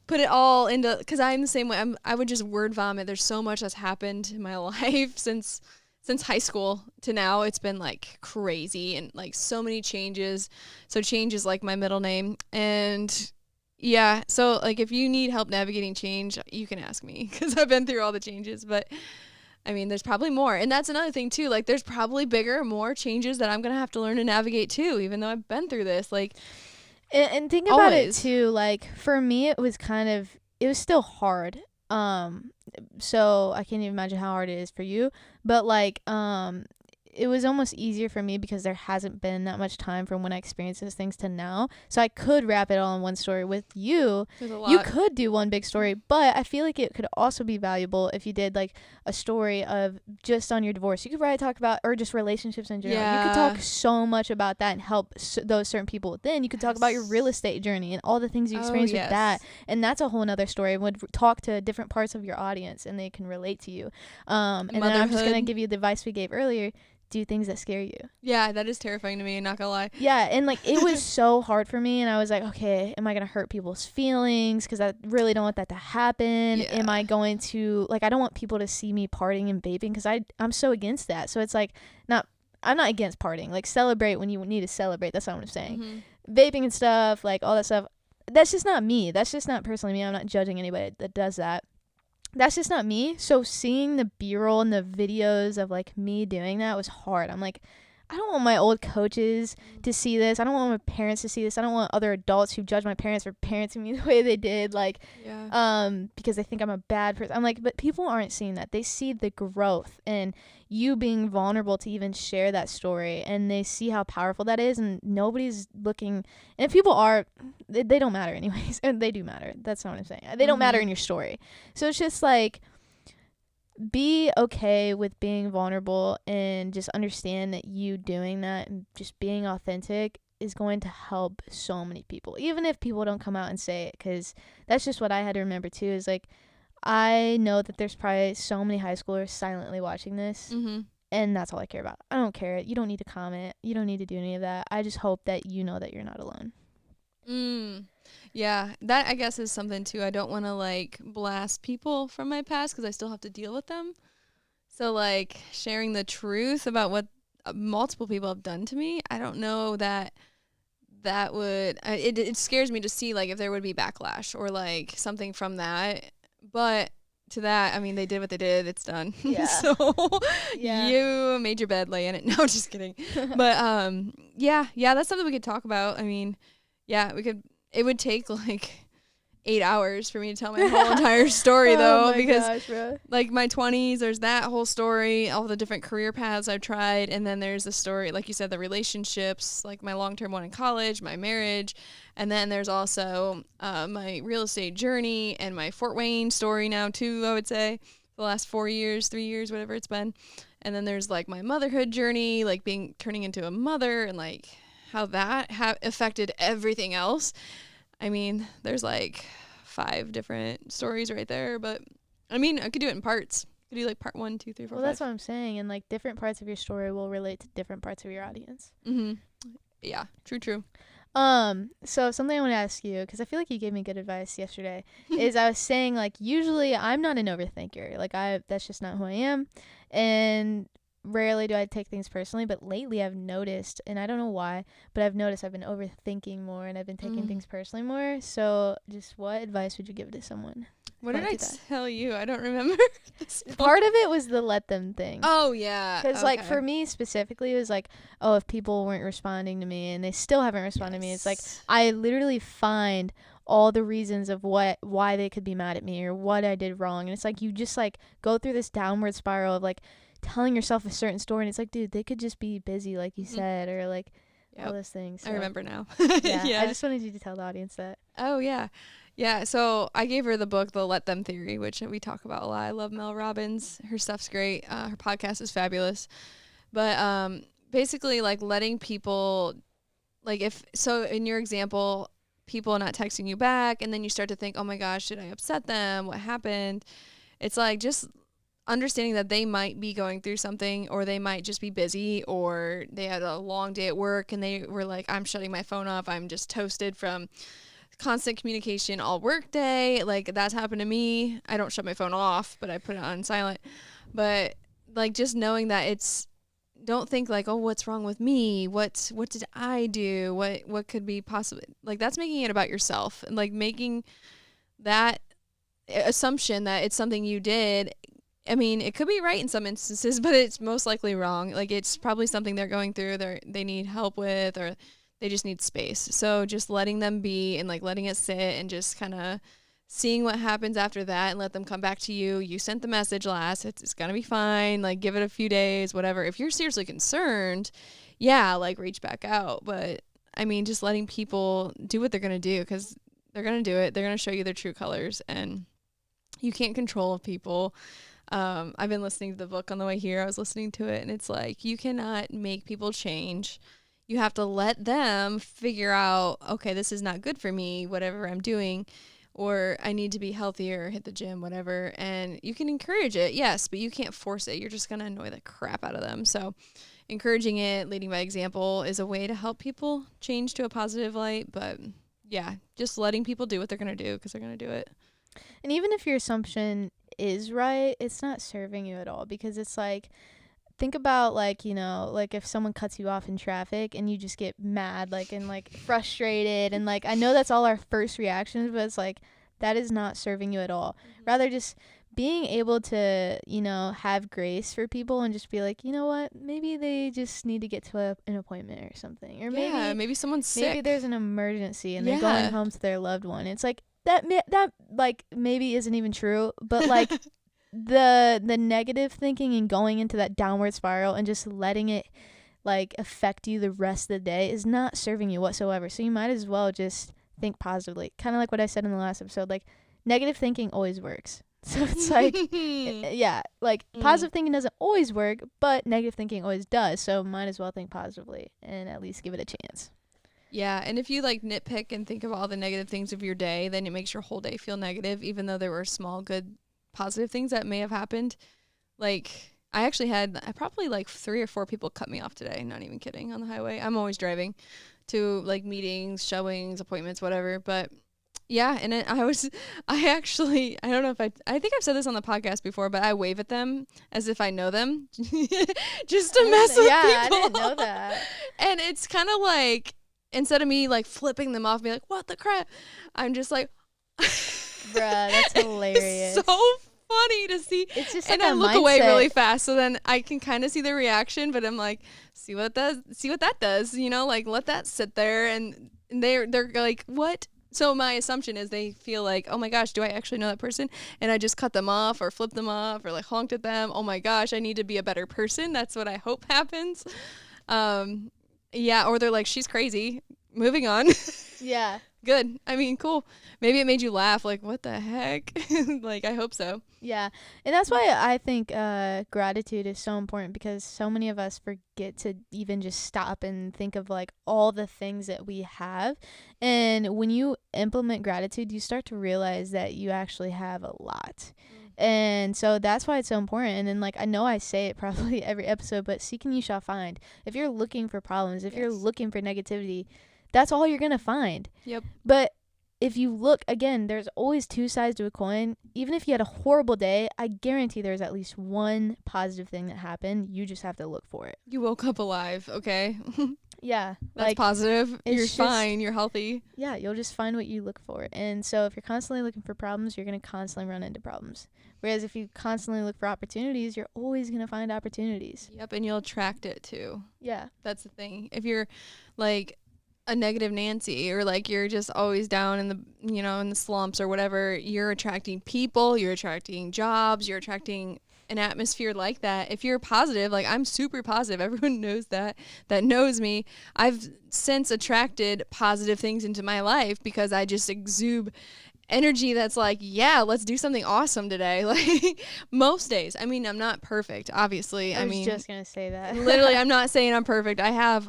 put it all into, because I'm the same way. I would just word vomit. There's so much that's happened in my life since high school to now. It's been like crazy, and like so many changes. So change is like my middle name. And yeah, so like, if you need help navigating change, you can ask me, because I've been through all the changes. But I mean, there's probably more. And that's another thing too. Like, there's probably bigger, more changes that I'm going to have to learn to navigate too, even though I've been through this. Like, and think about it too. Like, for me, it was still hard. So I can't even imagine how hard it is for you. But like, it was almost easier for me because there hasn't been that much time from when I experienced those things to now. So I could wrap it all in one story. With you, you could do one big story, but I feel like it could also be valuable if you did like a story of just on your divorce. You could probably talk about, or just relationships in general. Yeah. You could talk so much about that and help those certain people. Then you could talk about your real estate journey and all the things you experienced with that. And that's a whole nother story. It would talk to different parts of your audience and they can relate to you. And then I'm just going to give you the advice we gave earlier. Do things that scare you. Yeah, that is terrifying to me, not gonna lie. Yeah, and like, it was so hard for me, and I was like, okay, am I gonna hurt people's feelings? Because I really don't want that to happen. Yeah. Am I going to, like, I don't want people to see me partying and vaping, because I'm so against that. So it's like, not I'm not against partying. Like, celebrate when you need to celebrate. That's not what I'm saying. Mm-hmm. Vaping and stuff, like, all that stuff, that's just not me. That's just not personally me. I'm not judging anybody that does that. That's just not me. So seeing the B-roll and the videos of, like, me doing that was hard. I'm like, I don't want my old coaches to see this. I don't want my parents to see this. I don't want other adults who judge my parents for parenting me the way they did, like, because they think I'm a bad person. I'm like, but people aren't seeing that. They see the growth and you being vulnerable to even share that story, and they see how powerful that is, and nobody's looking. And if people are, they don't matter anyways. And they do matter. That's not what I'm saying. They don't matter in your story. So it's just like, be okay with being vulnerable and just understand that you doing that and just being authentic is going to help so many people, even if people don't come out and say it, because that's just what I had to remember too, is like, I know that there's probably so many high schoolers silently watching this, and that's all I care about. I don't care. You don't need to comment. You don't need to do any of that. I just hope that you know that you're not alone. Yeah, that I guess is something too. I don't want to like blast people from my past because I still have to deal with them. So like sharing the truth about what multiple people have done to me, I don't know that would, it scares me to see like if there would be backlash or like something from that. But to that, I mean, they did what they did. It's done. Yeah. So you made your bed, lay in it. No, just kidding. But yeah, that's something we could talk about. I mean, yeah, it would take like 8 hours for me to tell my whole entire story though, because like my 20s, there's that whole story, all the different career paths I've tried, and then there's the story, like you said, the relationships, like my long-term one in college, my marriage, and then there's also my real estate journey and my Fort Wayne story now too, I would say, the last 4 years, 3 years, whatever it's been. And then there's like my motherhood journey, like turning into a mother, and like how that affected everything else. I mean, there's like 5 different stories right there, but I mean, I could do it in parts. I could do like part 1, 2, 3, 4, 5. Well, that's what I'm saying, and like different parts of your story will relate to different parts of your audience. Yeah, true. So something I want to ask you, because I feel like you gave me good advice yesterday, is I was saying like usually I'm not an overthinker. Like that's just not who I am, and rarely do I take things personally, but lately I've noticed, and I don't know why, but I've noticed I've been overthinking more and I've been taking things personally more. So just what advice would you give to someone? What did I tell you? I don't remember. Part of it was the let them thing. Oh, yeah. Because like for me specifically, it was like, oh, if people weren't responding to me and they still haven't responded to me, it's like I literally find all the reasons of why they could be mad at me or what I did wrong. And it's like you just like go through this downward spiral of like telling yourself a certain story, and it's like, dude, they could just be busy, like you said, or like all those things. So. I remember now. Yeah, I just wanted you to tell the audience that. Oh, yeah. Yeah, so I gave her the book, The Let Them Theory, which we talk about a lot. I love Mel Robbins. Her stuff's great. Her podcast is fabulous. But basically, like, letting people, like, in your example, people are not texting you back, and then you start to think, oh, my gosh, did I upset them? What happened? It's like just understanding that they might be going through something, or they might just be busy, or they had a long day at work and they were like, I'm shutting my phone off. I'm just toasted from constant communication all work day. Like that's happened to me. I don't shut my phone off, but I put it on silent. But like just knowing that don't think like, oh, what's wrong with me? What did I do? What could be possible? Like that's making it about yourself, and like making that assumption that it's something you did. I mean, it could be right in some instances, but it's most likely wrong. Like it's probably something they're going through, they need help with, or they just need space. So just letting them be and like letting it sit and just kind of seeing what happens after that, and let them come back to you. You sent the message last. It's going to be fine. Like give it a few days, whatever. If you're seriously concerned, yeah, like reach back out. But I mean, just letting people do what they're going to do, because they're going to do it. They're going to show you their true colors, and you can't control people. I've been listening to the book on the way here. I was listening to it, and it's like, you cannot make people change. You have to let them figure out, okay, this is not good for me, whatever I'm doing, or I need to be healthier, hit the gym, whatever. And you can encourage it, yes, but you can't force it. You're just going to annoy the crap out of them. So encouraging it, leading by example is a way to help people change to a positive light. But yeah, just letting people do what they're going to do, because they're going to do it. And even if your assumption is right, it's not serving you at all, because it's like think about, like, you know, like if someone cuts you off in traffic and you just get mad, like, and like frustrated, and like I know that's all our first reactions, but it's like that is not serving you at all. Rather, just being able to, you know, have grace for people and just be like, you know what, maybe they just need to get to an appointment or something, or maybe someone's sick. Maybe there's an emergency and they're going home to their loved one. It's like that like maybe isn't even true, but like the negative thinking and going into that downward spiral and just letting it like affect you the rest of the day is not serving you whatsoever. So you might as well just think positively. Kind of like what I said in the last episode, like negative thinking always works. So it's like, yeah, like positive thinking doesn't always work, but negative thinking always does. So might as well think positively and at least give it a chance. Yeah, and if you like nitpick and think of all the negative things of your day, then it makes your whole day feel negative, even though there were small, good, positive things that may have happened. Like, I probably like 3 or 4 people cut me off today, not even kidding, on the highway. I'm always driving to like meetings, showings, appointments, whatever, but yeah, and I don't know if I think I've said this on the podcast before, but I wave at them as if I know them just to mess with people. Yeah, I didn't know that. And it's kind of like, instead of me like flipping them off, be like, what the crap? I'm just like, bruh, that's hilarious. It's so funny to see. It's just and like I look away really fast, so then I can kind of see the reaction, but I'm like, see what that does, you know, like let that sit there, and they're like, what? So my assumption is they feel like, oh my gosh, do I actually know that person? And I just cut them off or flipped them off or like honked at them. Oh my gosh, I need to be a better person. That's what I hope happens. Yeah, or they're like, she's crazy. Moving on. Yeah. Good. I mean, cool. Maybe it made you laugh. Like, what the heck? Like, I hope so. Yeah. And that's why I think gratitude is so important, because so many of us forget to even just stop and think of like all the things that we have. And when you implement gratitude, you start to realize that you actually have a lot. And so that's why it's so important. And then, like, I know I say it probably every episode, but seek and you shall find. If you're looking for problems, if you're looking for negativity, that's all you're going to find. Yep. But if you look, again, there's always 2 sides to a coin. Even if you had a horrible day, I guarantee there's at least one positive thing that happened. You just have to look for it. You woke up alive, okay? Yeah. That's like, positive. You're fine. You're healthy. Yeah, you'll just find what you look for. And so if you're constantly looking for problems, you're going to constantly run into problems. Whereas if you constantly look for opportunities, you're always going to find opportunities. Yep, and you'll attract it too. Yeah. That's the thing. If you're like a negative Nancy, or like you're just always down in the, you know, in the slumps or whatever, you're attracting people, you're attracting jobs, you're attracting an atmosphere like that. If you're positive, like I'm super positive, everyone knows that knows me. I've since attracted positive things into my life because I just exude energy that's like, yeah, let's do something awesome today. Like most days. I mean, I'm not perfect, obviously. I was just going to say that. Literally, I'm not saying I'm perfect. I have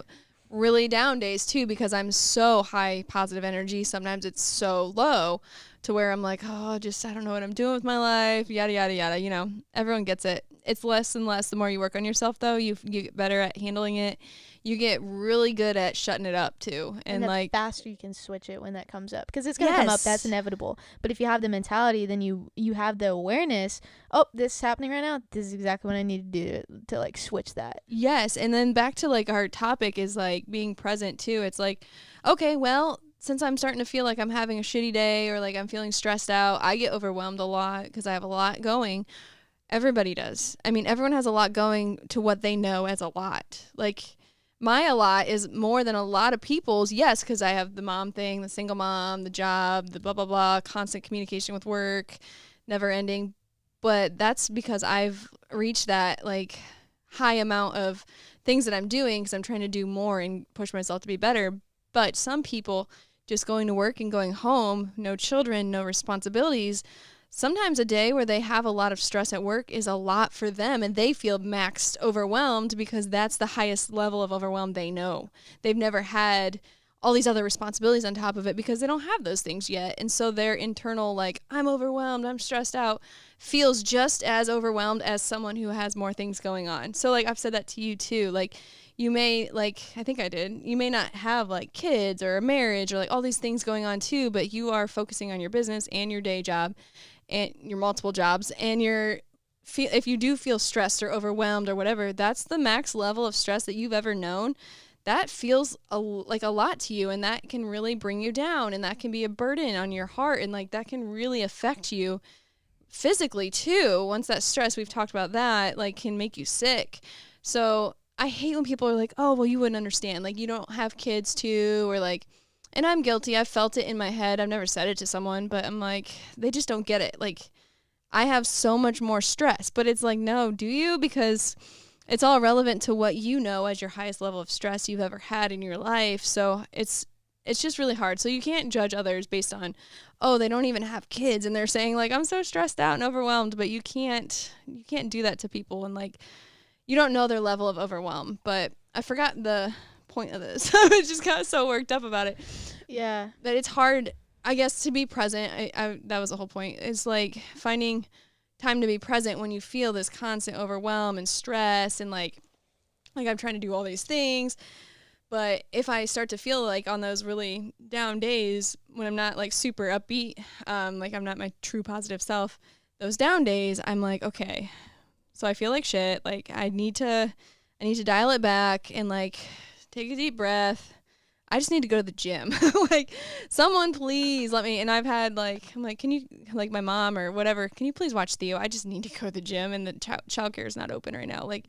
really down days too, because I'm so high positive energy. Sometimes it's so low to where I'm like, oh, just I don't know what I'm doing with my life, yada yada yada. You know, everyone gets it. It's less and less the more you work on yourself, though. You get better at handling it. You get really good at shutting it up too, and the like faster you can switch it when that comes up, because it's gonna come up. That's inevitable. But if you have the mentality, then you have the awareness. Oh, this is happening right now. This is exactly what I need to do to like switch that. Yes, and then back to like our topic is like being present too. It's like, okay, well, since I'm starting to feel like I'm having a shitty day or like I'm feeling stressed out, I get overwhelmed a lot because I have a lot going. Everybody does. I mean, everyone has a lot going to what they know as a lot. Like my a lot is more than a lot of people's, yes, because I have the mom thing, the single mom, the job, the blah, blah, blah, constant communication with work, never ending. But that's because I've reached that like high amount of things that I'm doing because I'm trying to do more and push myself to be better. But some people just going to work and going home, no children, no responsibilities. Sometimes a day where they have a lot of stress at work is a lot for them, and they feel maxed overwhelmed because that's the highest level of overwhelm they know. They've never had all these other responsibilities on top of it because they don't have those things yet. And so their internal, like, I'm overwhelmed, I'm stressed out, feels just as overwhelmed as someone who has more things going on. So, like, I've said that to you too. Like, you may, like, I think I did, you may not have, like, kids or a marriage or, like, all these things going on too, but you are focusing on your business and your day job and your multiple jobs, and you're if you do feel stressed or overwhelmed or whatever, that's the max level of stress that you've ever known. That feels like a lot to you, and that can really bring you down, and that can be a burden on your heart, and like that can really affect you physically too. Once that stress, we've talked about that, like can make you sick. So I hate when people are like, oh, well, you wouldn't understand, like you don't have kids too, or like, and I'm guilty, I've felt it in my head, I've never said it to someone, but I'm like, they just don't get it. Like I have so much more stress, but it's like, no, do you? Because it's all relevant to what you know as your highest level of stress you've ever had in your life. So it's just really hard. So you can't judge others based on, oh, they don't even have kids and they're saying like, I'm so stressed out and overwhelmed, but you can't do that to people, and like you don't know their level of overwhelm. But I forgot the point of this. I just got so worked up about it. Yeah. But it's hard, I guess, to be present. That was the whole point. It's like finding time to be present when you feel this constant overwhelm and stress, and like I'm trying to do all these things. But if I start to feel like on those really down days when I'm not like super upbeat, like I'm not my true positive self, those down days, I'm like, okay, so I feel like shit. Like I need to dial it back and like take a deep breath. I just need to go to the gym. Like, someone please let me. And I've had like, I'm like, can you, like my mom or whatever, can you please watch Theo? I just need to go to the gym, and the childcare is not open right now. Like,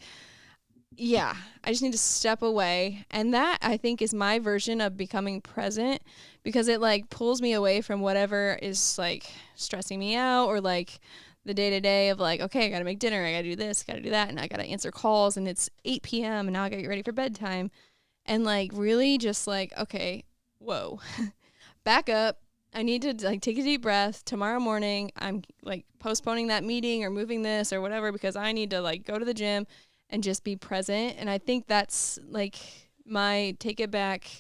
yeah, I just need to step away. And that, I think, is my version of becoming present, because it like pulls me away from whatever is like stressing me out, or like the day to day of like, okay, I got to make dinner. I got to do this, got to do that. And I got to answer calls, and it's 8 p.m. and now I got to get ready for bedtime. And like really just like, okay, whoa, back up. I need to like take a deep breath. Tomorrow morning, I'm like postponing that meeting or moving this or whatever, because I need to like go to the gym and just be present. And I think that's like my take it back,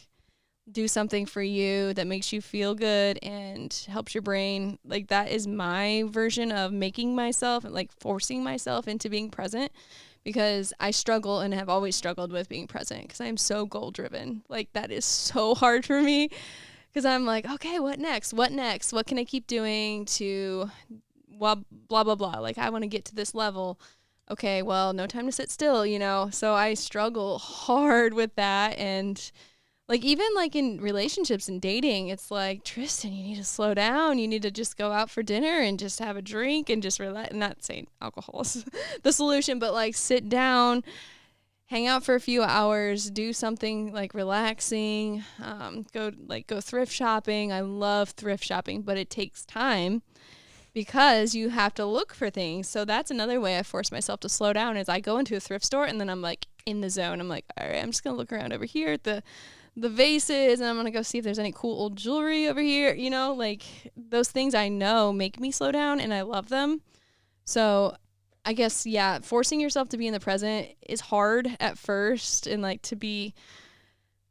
do something for you that makes you feel good and helps your brain. Like that is my version of making myself, like forcing myself into being present, because I struggle and have always struggled with being present, because I am so goal driven. Like that is so hard for me, because I'm like, okay, what next? What next? What can I keep doing to blah, blah, blah, blah. Like I want to get to this level. Okay, well, no time to sit still, you know? So I struggle hard with that. And like, even like in relationships and dating, it's like, Tristen, you need to slow down. You need to just go out for dinner and just have a drink and just relax. Not saying alcohol is the solution, but like sit down, hang out for a few hours, do something like relaxing, go thrift shopping. I love thrift shopping, but it takes time, because you have to look for things. So that's another way I force myself to slow down, is I go into a thrift store and then I'm like in the zone. I'm like, all right, I'm just going to look around over here at the vases, and I'm going to go see if there's any cool old jewelry over here. You know, like those things I know make me slow down, and I love them. So I guess, yeah, forcing yourself to be in the present is hard at first, and like to be,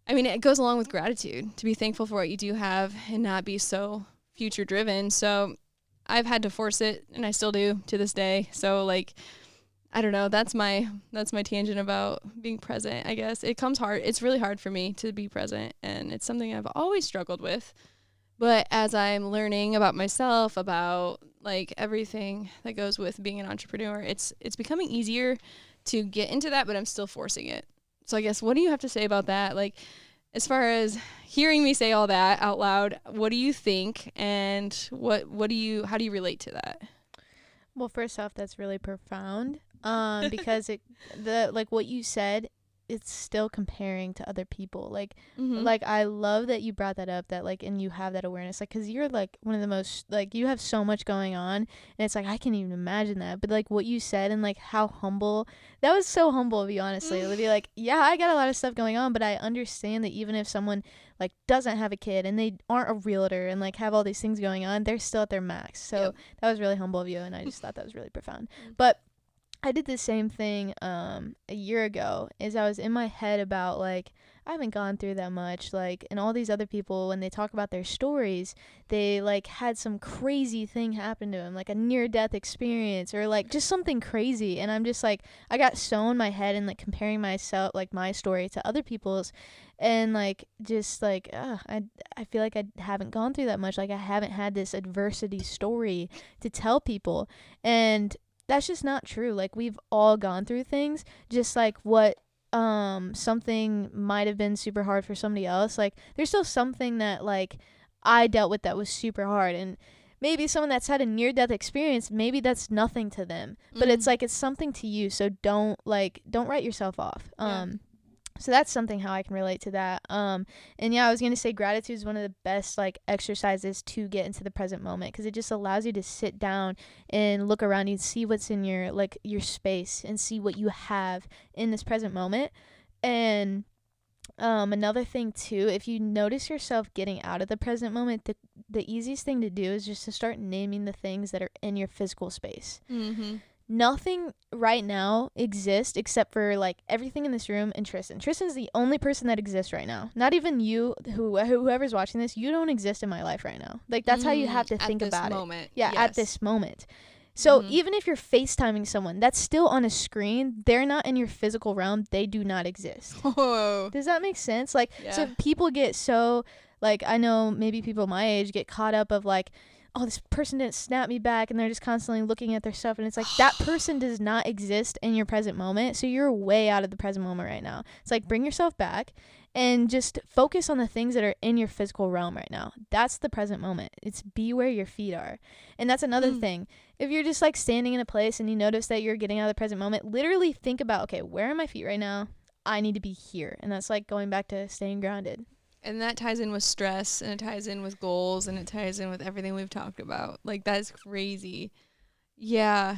I mean, it goes along with gratitude, to be thankful for what you do have and not be so future driven. So I've had to force it, and I still do to this day. So like, I don't know, that's my tangent about being present, I guess. It comes hard. It's really hard for me to be present, and it's something I've always struggled with. But as I'm learning about myself, about like everything that goes with being an entrepreneur, it's becoming easier to get into that, but I'm still forcing it. So I guess, what do you have to say about that? Like, as far as hearing me say all that out loud, what do you think, and how do you relate to that? Well, first off, that's really profound. Because like what you said, it's still comparing to other people. Like, like I love that you brought that up, that like, and you have that awareness, like, because you're like one of the most, like, you have so much going on, and it's like I can't even imagine that. But like what you said, and like how humble, that was so humble of you, honestly, to be like, yeah, I got a lot of stuff going on, but I understand that even if someone like doesn't have a kid and they aren't a realtor and like have all these things going on, they're still at their max. So that was really humble of you, and I just thought that was really profound. But I did the same thing a year ago, is I was in my head about like, I haven't gone through that much, like, and all these other people, when they talk about their stories, they like had some crazy thing happen to them, like a near death experience, or like just something crazy. And I'm just like, I got so in my head and like comparing myself, like my story, to other people's, and like just like I feel like I haven't gone through that much, like I haven't had this adversity story to tell people. And that's just not true. Like, we've all gone through things, just like what something might have been super hard for somebody else. Like, there's still something that, like, I dealt with that was super hard, and maybe someone that's had a near-death experience, maybe that's nothing to them, but it's like, it's something to you, so don't write yourself off. So that's something how I can relate to that. And yeah, I was going to say gratitude is one of the best, like, exercises to get into the present moment, because it just allows you to sit down and look around you and see what's in your, like, your space, and see what you have in this present moment. And another thing too, if you notice yourself getting out of the present moment, the easiest thing to do is just to start naming the things that are in your physical space. Nothing right now exists except for, like, everything in this room and Tristen. Tristen's the only person that exists right now. Not even you, whoever's watching this, you don't exist in my life right now. Like, that's how you have to think about it. Yeah, at this moment. So even if you're FaceTiming someone, that's still on a screen. They're not in your physical realm. They do not exist. Oh. Does that make sense? Like, so people get so, like, I know maybe people my age get caught up of, like, oh, this person didn't snap me back, and they're just constantly looking at their stuff, and it's like, that person does not exist in your present moment, so you're way out of the present moment right now. It's like, bring yourself back and just focus on the things that are in your physical realm right now. That's the present moment. It's be where your feet are. And that's another thing. If you're just, like, standing in a place and you notice that you're getting out of the present moment, literally think about, okay, where are my feet right now? I need to be here. And that's, like, going back to staying grounded. And that ties in with stress, and it ties in with goals, and it ties in with everything we've talked about. Like, that's crazy. Yeah.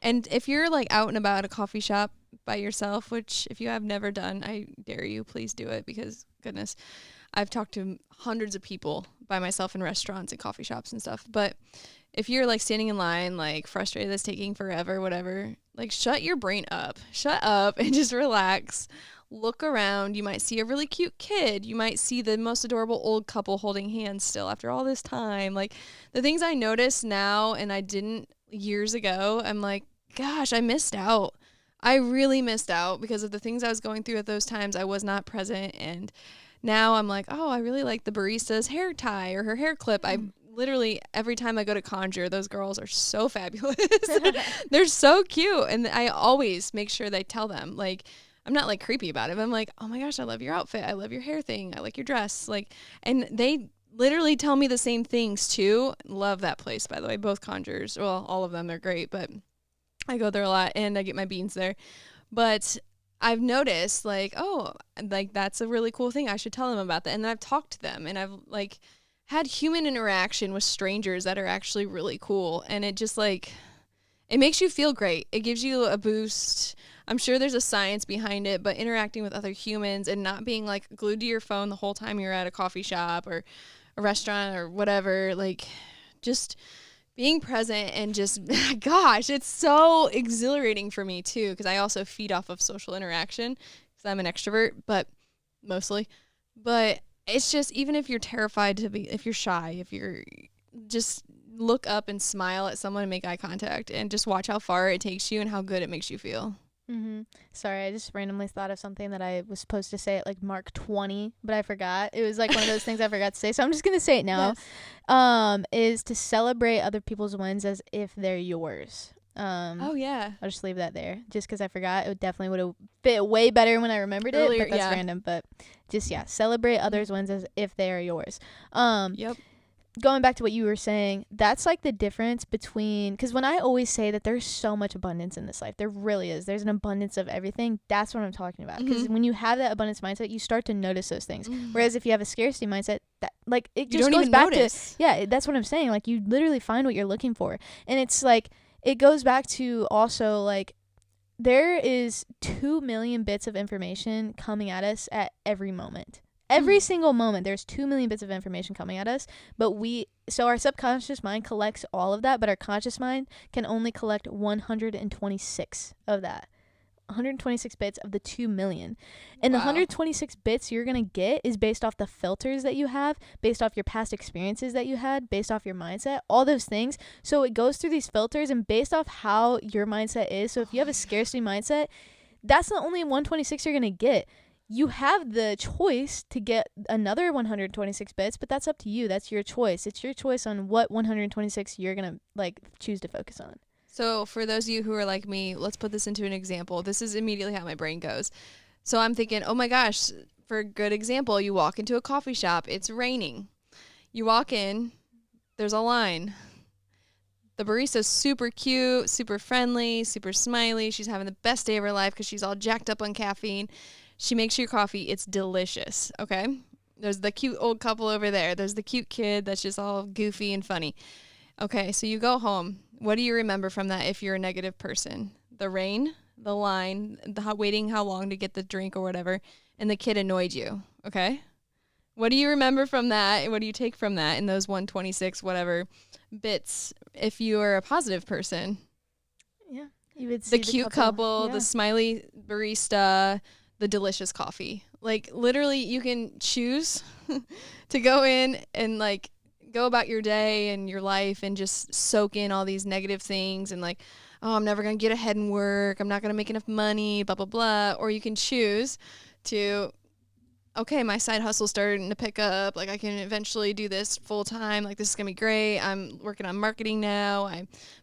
And if you're, like, out and about at a coffee shop by yourself, which if you have never done, I dare you, please do it, because, goodness, I've talked to hundreds of people by myself in restaurants and coffee shops and stuff. But if you're, like, standing in line, like, frustrated that's taking forever, whatever, like, shut your brain up. Shut up and just relax. Look around. You might see a really cute kid. You might see the most adorable old couple holding hands still after all this time. Like, the things I notice now and I didn't years ago, I'm like, gosh, I missed out. I really missed out because of the things I was going through at those times. I was not present. And now I'm like, oh, I really like the barista's hair tie or her hair clip. I literally, every time I go to Conjure, those girls are so fabulous. They're so cute. And I always make sure they tell them, like, I'm not, like, creepy about it, but I'm like, oh my gosh, I love your outfit. I love your hair thing. I like your dress. Like, and they literally tell me the same things too. Love that place, by the way. Both Conjures. Well, all of them, they're great, but I go there a lot and I get my beans there. But I've noticed, like, oh, like, that's a really cool thing. I should tell them about that. And then I've talked to them, and I've, like, had human interaction with strangers that are actually really cool. And it just, like, it makes you feel great. It gives you a boost. I'm sure there's a science behind it, but interacting with other humans and not being, like, glued to your phone the whole time you're at a coffee shop or a restaurant or whatever, like, just being present and just, gosh, it's so exhilarating for me too, because I also feed off of social interaction because I'm an extrovert, but mostly. But it's just, even if you're terrified to be, if you're shy, if you're just look up and smile at someone and make eye contact and just watch how far it takes you and how good it makes you feel. Sorry, I just randomly thought of something that I was supposed to say at, like, Mark 20, but I forgot. It was, like, one of those things I forgot to say, so I'm just gonna say it now. Yes. Is to celebrate other people's wins as if they're yours. Oh yeah, I'll just leave that there, just because I forgot. It definitely would have fit way better when I remembered earlier, it, but that's random. But just, celebrate others' wins as if they are yours. Yep. Going back to what you were saying, that's, like, the difference between, because when I always say that there's so much abundance in this life, there really is. There's an abundance of everything. That's what I'm talking about. Because when you have that abundance mindset, you start to notice those things. Whereas if you have a scarcity mindset, that, like, it just goes back to, that's what I'm saying. Like, you literally find what you're looking for. And it's like, it goes back to also, like, there is 2 million bits of information coming at us at every moment. Every single moment, there's 2 million bits of information coming at us, but so our subconscious mind collects all of that, but our conscious mind can only collect 126 of that. 126 bits of the 2 million. And the 126 bits you're going to get is based off the filters that you have, based off your past experiences that you had, based off your mindset, all those things. So it goes through these filters, and based off how your mindset is. So if you have a scarcity mindset, that's the only 126 you're going to get. You have the choice to get another 126 bits, but that's up to you. That's your choice. It's your choice on what 126 you're going to, like, choose to focus on. So for those of you who are like me, let's put this into an example. This is immediately how my brain goes. So I'm thinking, oh my gosh, for a good example, you walk into a coffee shop, it's raining. You walk in, there's a line. The barista's super cute, super friendly, super smiley. She's having the best day of her life because she's all jacked up on caffeine. She makes your coffee. It's delicious, okay? There's the cute old couple over there. There's the cute kid that's just all goofy and funny. Okay, so you go home. What do you remember from that if you're a negative person? The rain, the line, waiting how long to get the drink or whatever, and the kid annoyed you, okay? What do you remember from that? And what do you take from that in those 126 whatever bits if you are a positive person? Yeah. You would see the cute couple, yeah. the smiley barista, the delicious coffee. Like literally you can choose to go in and like go about your day and your life and just soak in all these negative things and like, oh, I'm never going to get ahead in work. I'm not going to make enough money, blah, blah, blah. Or you can choose to, okay, my side hustle's starting to pick up. Like I can eventually do this full time. Like this is gonna be great. I'm working on marketing now.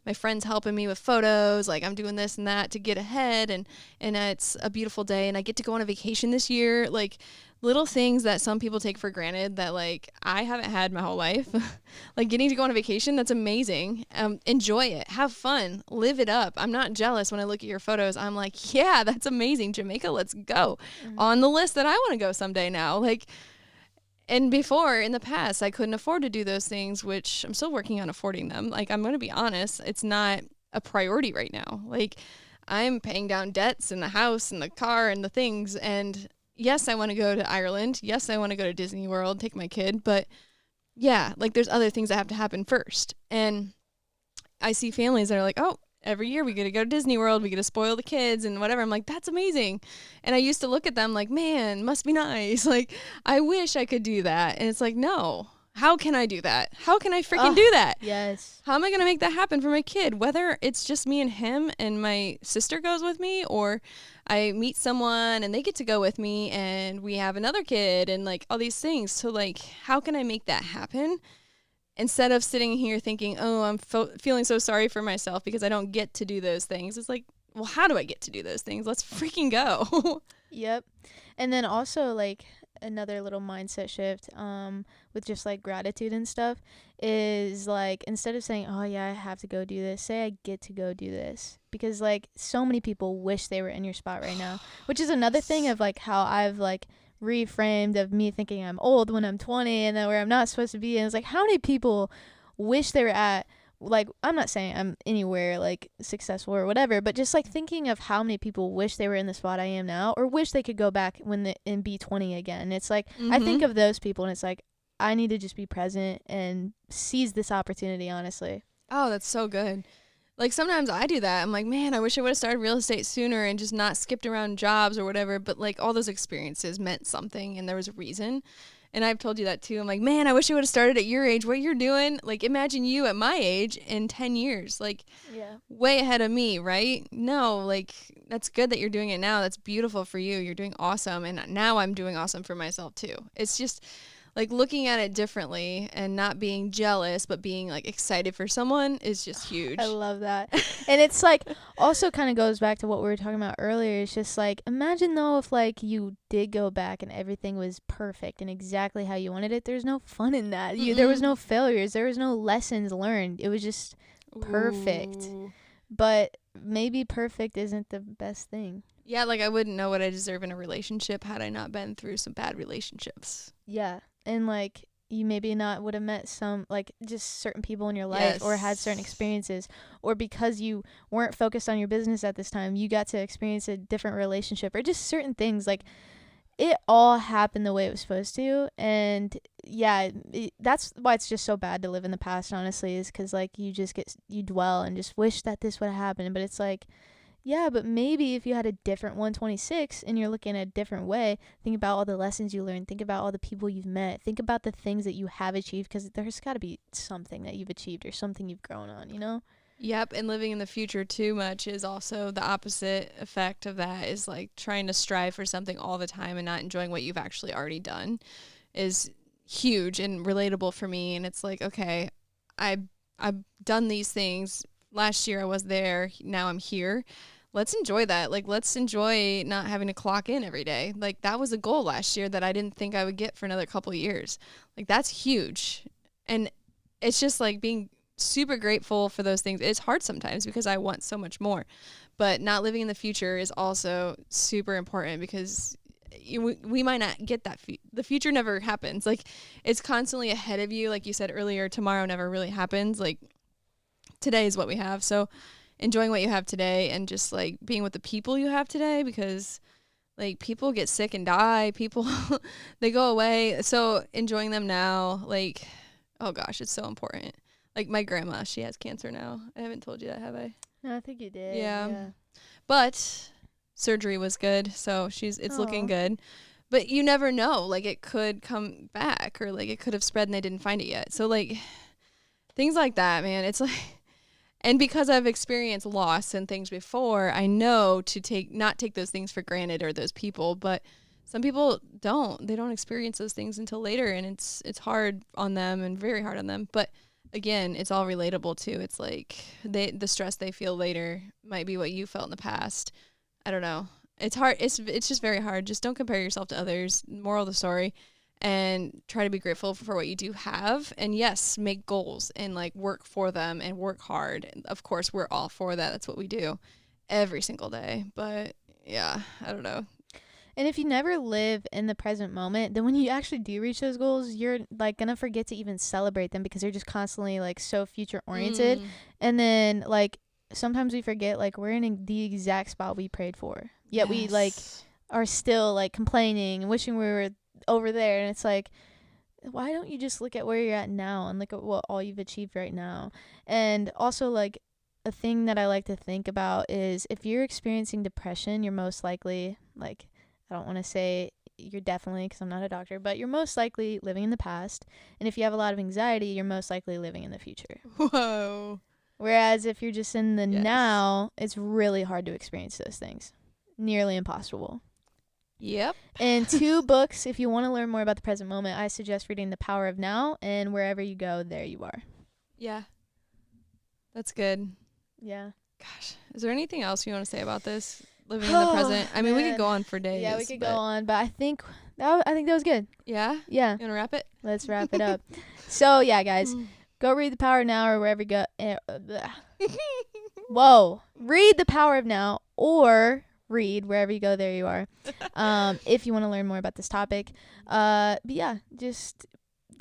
My friend's helping me with photos. Like I'm doing this and that to get ahead. And it's a beautiful day. And I get to go on a vacation this year. Like little things that some people take for granted that like I haven't had my whole life. Like getting to go on a vacation, that's amazing. Enjoy it. Have fun. Live it up. I'm not jealous when I look at your photos. I'm like, yeah, that's amazing. Jamaica, let's go. Mm-hmm. On the list that I want to go someday now. Like, and before in the past, I couldn't afford to do those things, which I'm still working on affording them. Like, I'm going to be honest, it's not a priority right now. Like, I'm paying down debts in the house and the car and the things. And yes, I want to go to Ireland. Yes, I want to go to Disney World, take my kid. But yeah, like there's other things that have to happen first. And I see families that are like, oh, every year we get to go to Disney World. We get to spoil the kids and whatever. I'm like, that's amazing. And I used to look at them like, man, must be nice. Like, I wish I could do that. And it's like, no. How can I do that? How can I freaking do that? Yes. How am I going to make that happen for my kid? Whether it's just me and him and my sister goes with me, or I meet someone and they get to go with me and we have another kid and like all these things. So like, how can I make that happen? Instead of sitting here thinking, oh, I'm feeling so sorry for myself because I don't get to do those things. It's like, well, how do I get to do those things? Let's freaking go. Yep. And then also like another little mindset shift with just like gratitude and stuff is like instead of saying, oh yeah, I have to go do this, say I get to go do this. Because like so many people wish they were in your spot right now, which is another thing of like how I've like reframed of me thinking I'm old when I'm 20 and then where I'm not supposed to be. And it's like, how many people wish they were at, like, I'm not saying I'm anywhere like successful or whatever, but just like thinking of how many people wish they were in the spot I am now or wish they could go back and be 20 again. It's like, I think of those people and it's like, I need to just be present and seize this opportunity, honestly. Oh, that's so good. Like sometimes I do that. I'm like, man, I wish I would have started real estate sooner and just not skipped around jobs or whatever. But like all those experiences meant something and there was a reason. And I've told you that too. I'm like, man, I wish I would have started at your age. What you're doing, like imagine you at my age in 10 years, like way ahead of me, right? No, like that's good that you're doing it now. That's beautiful for you. You're doing awesome. And now I'm doing awesome for myself too. It's just like looking at it differently and not being jealous, but being like excited for someone is just huge. I love that. And it's like also kind of goes back to what we were talking about earlier. It's just like, imagine though, if like you did go back and everything was perfect and exactly how you wanted it. There's no fun in that. There was no failures. There was no lessons learned. It was just perfect. Ooh. But maybe perfect isn't the best thing. Yeah. Like I wouldn't know what I deserve in a relationship had I not been through some bad relationships. Yeah. And like you maybe not would have met some like just certain people in your life or had certain experiences, or because you weren't focused on your business at this time, you got to experience a different relationship or just certain things. Like it all happened the way it was supposed to. And yeah, that's why it's just so bad to live in the past, honestly, is because like you dwell and just wish that this would have happened. But it's like, yeah, but maybe if you had a different 126 and you're looking at a different way, think about all the lessons you learned. Think about all the people you've met. Think about the things that you have achieved, because there's got to be something that you've achieved or something you've grown on, you know? Yep, and living in the future too much is also the opposite effect of that, is like trying to strive for something all the time and not enjoying what you've actually already done is huge and relatable for me. And it's like, okay, I've done these things last year I was there, now I'm here. Let's enjoy that. Like, let's enjoy not having to clock in every day. Like, that was a goal last year that I didn't think I would get for another couple of years. Like, that's huge. And it's just like being super grateful for those things. It's hard sometimes because I want so much more. But not living in the future is also super important because we might not get that. The future never happens. Like, it's constantly ahead of you. Like you said earlier, tomorrow never really happens. Like, today is what we have. So enjoying what you have today and just like being with the people you have today, because like people get sick and die. People, they go away. So enjoying them now, like, oh gosh, it's so important. Like my grandma, she has cancer now. I haven't told you that, have I? No, I think you did. Yeah. But surgery was good, so it's looking good. But you never know, like it could come back, or like it could have spread and they didn't find it yet. So like things like that, man. It's like, and because I've experienced loss and things before, I know to not take those things for granted, or those people. But some people don't. They don't experience those things until later, and it's hard on them and very hard on them. But again, it's all relatable too. It's like the stress they feel later might be what you felt in the past. I don't know. It's hard. It's just very hard. Just don't compare yourself to others. Moral of the story. And try to be grateful for what you do have. And yes, make goals and like work for them and work hard. Of course, we're all for that. That's what we do every single day. But yeah, I don't know. And if you never live in the present moment, then when you actually do reach those goals, you're like gonna forget to even celebrate them because you're just constantly like so future oriented. And then like sometimes we forget like we're in the exact spot we prayed for. Yet we like are still like complaining and wishing we were over there. And it's like, why don't you just look at where you're at now and look at what all you've achieved right now? And also like a thing that I like to think about is if you're experiencing depression, you're most likely like, I don't want to say you're definitely, because I'm not a doctor, but you're most likely living in the past. And if you have a lot of anxiety, you're most likely living in the future. Whoa. Whereas if you're just in the now, it's really hard to experience those things. Nearly impossible. Yep. And 2 books, if you want to learn more about the present moment, I suggest reading The Power of Now and Wherever You Go, There You Are. Yeah. That's good. Yeah. Gosh. Is there anything else you want to say about this? Living in the present. I mean, we could go on for days. Yeah, we could go on, but I think that was good. Yeah? Yeah. You want to wrap it? Let's wrap it up. So, yeah, guys, go read The Power of Now or Wherever You Go. Whoa. Read The Power of Now or read Wherever You Go, There You Are. If you want to learn more about this topic. But yeah, just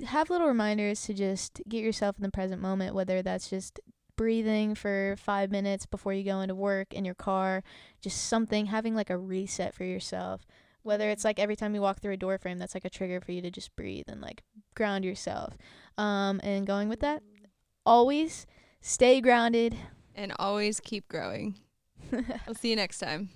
have little reminders to just get yourself in the present moment, whether that's just breathing for 5 minutes before you go into work in your car, just something, having like a reset for yourself, whether it's like every time you walk through a door frame, that's like a trigger for you to just breathe and like ground yourself. And going with that, always stay grounded and always keep growing. I'll see you next time.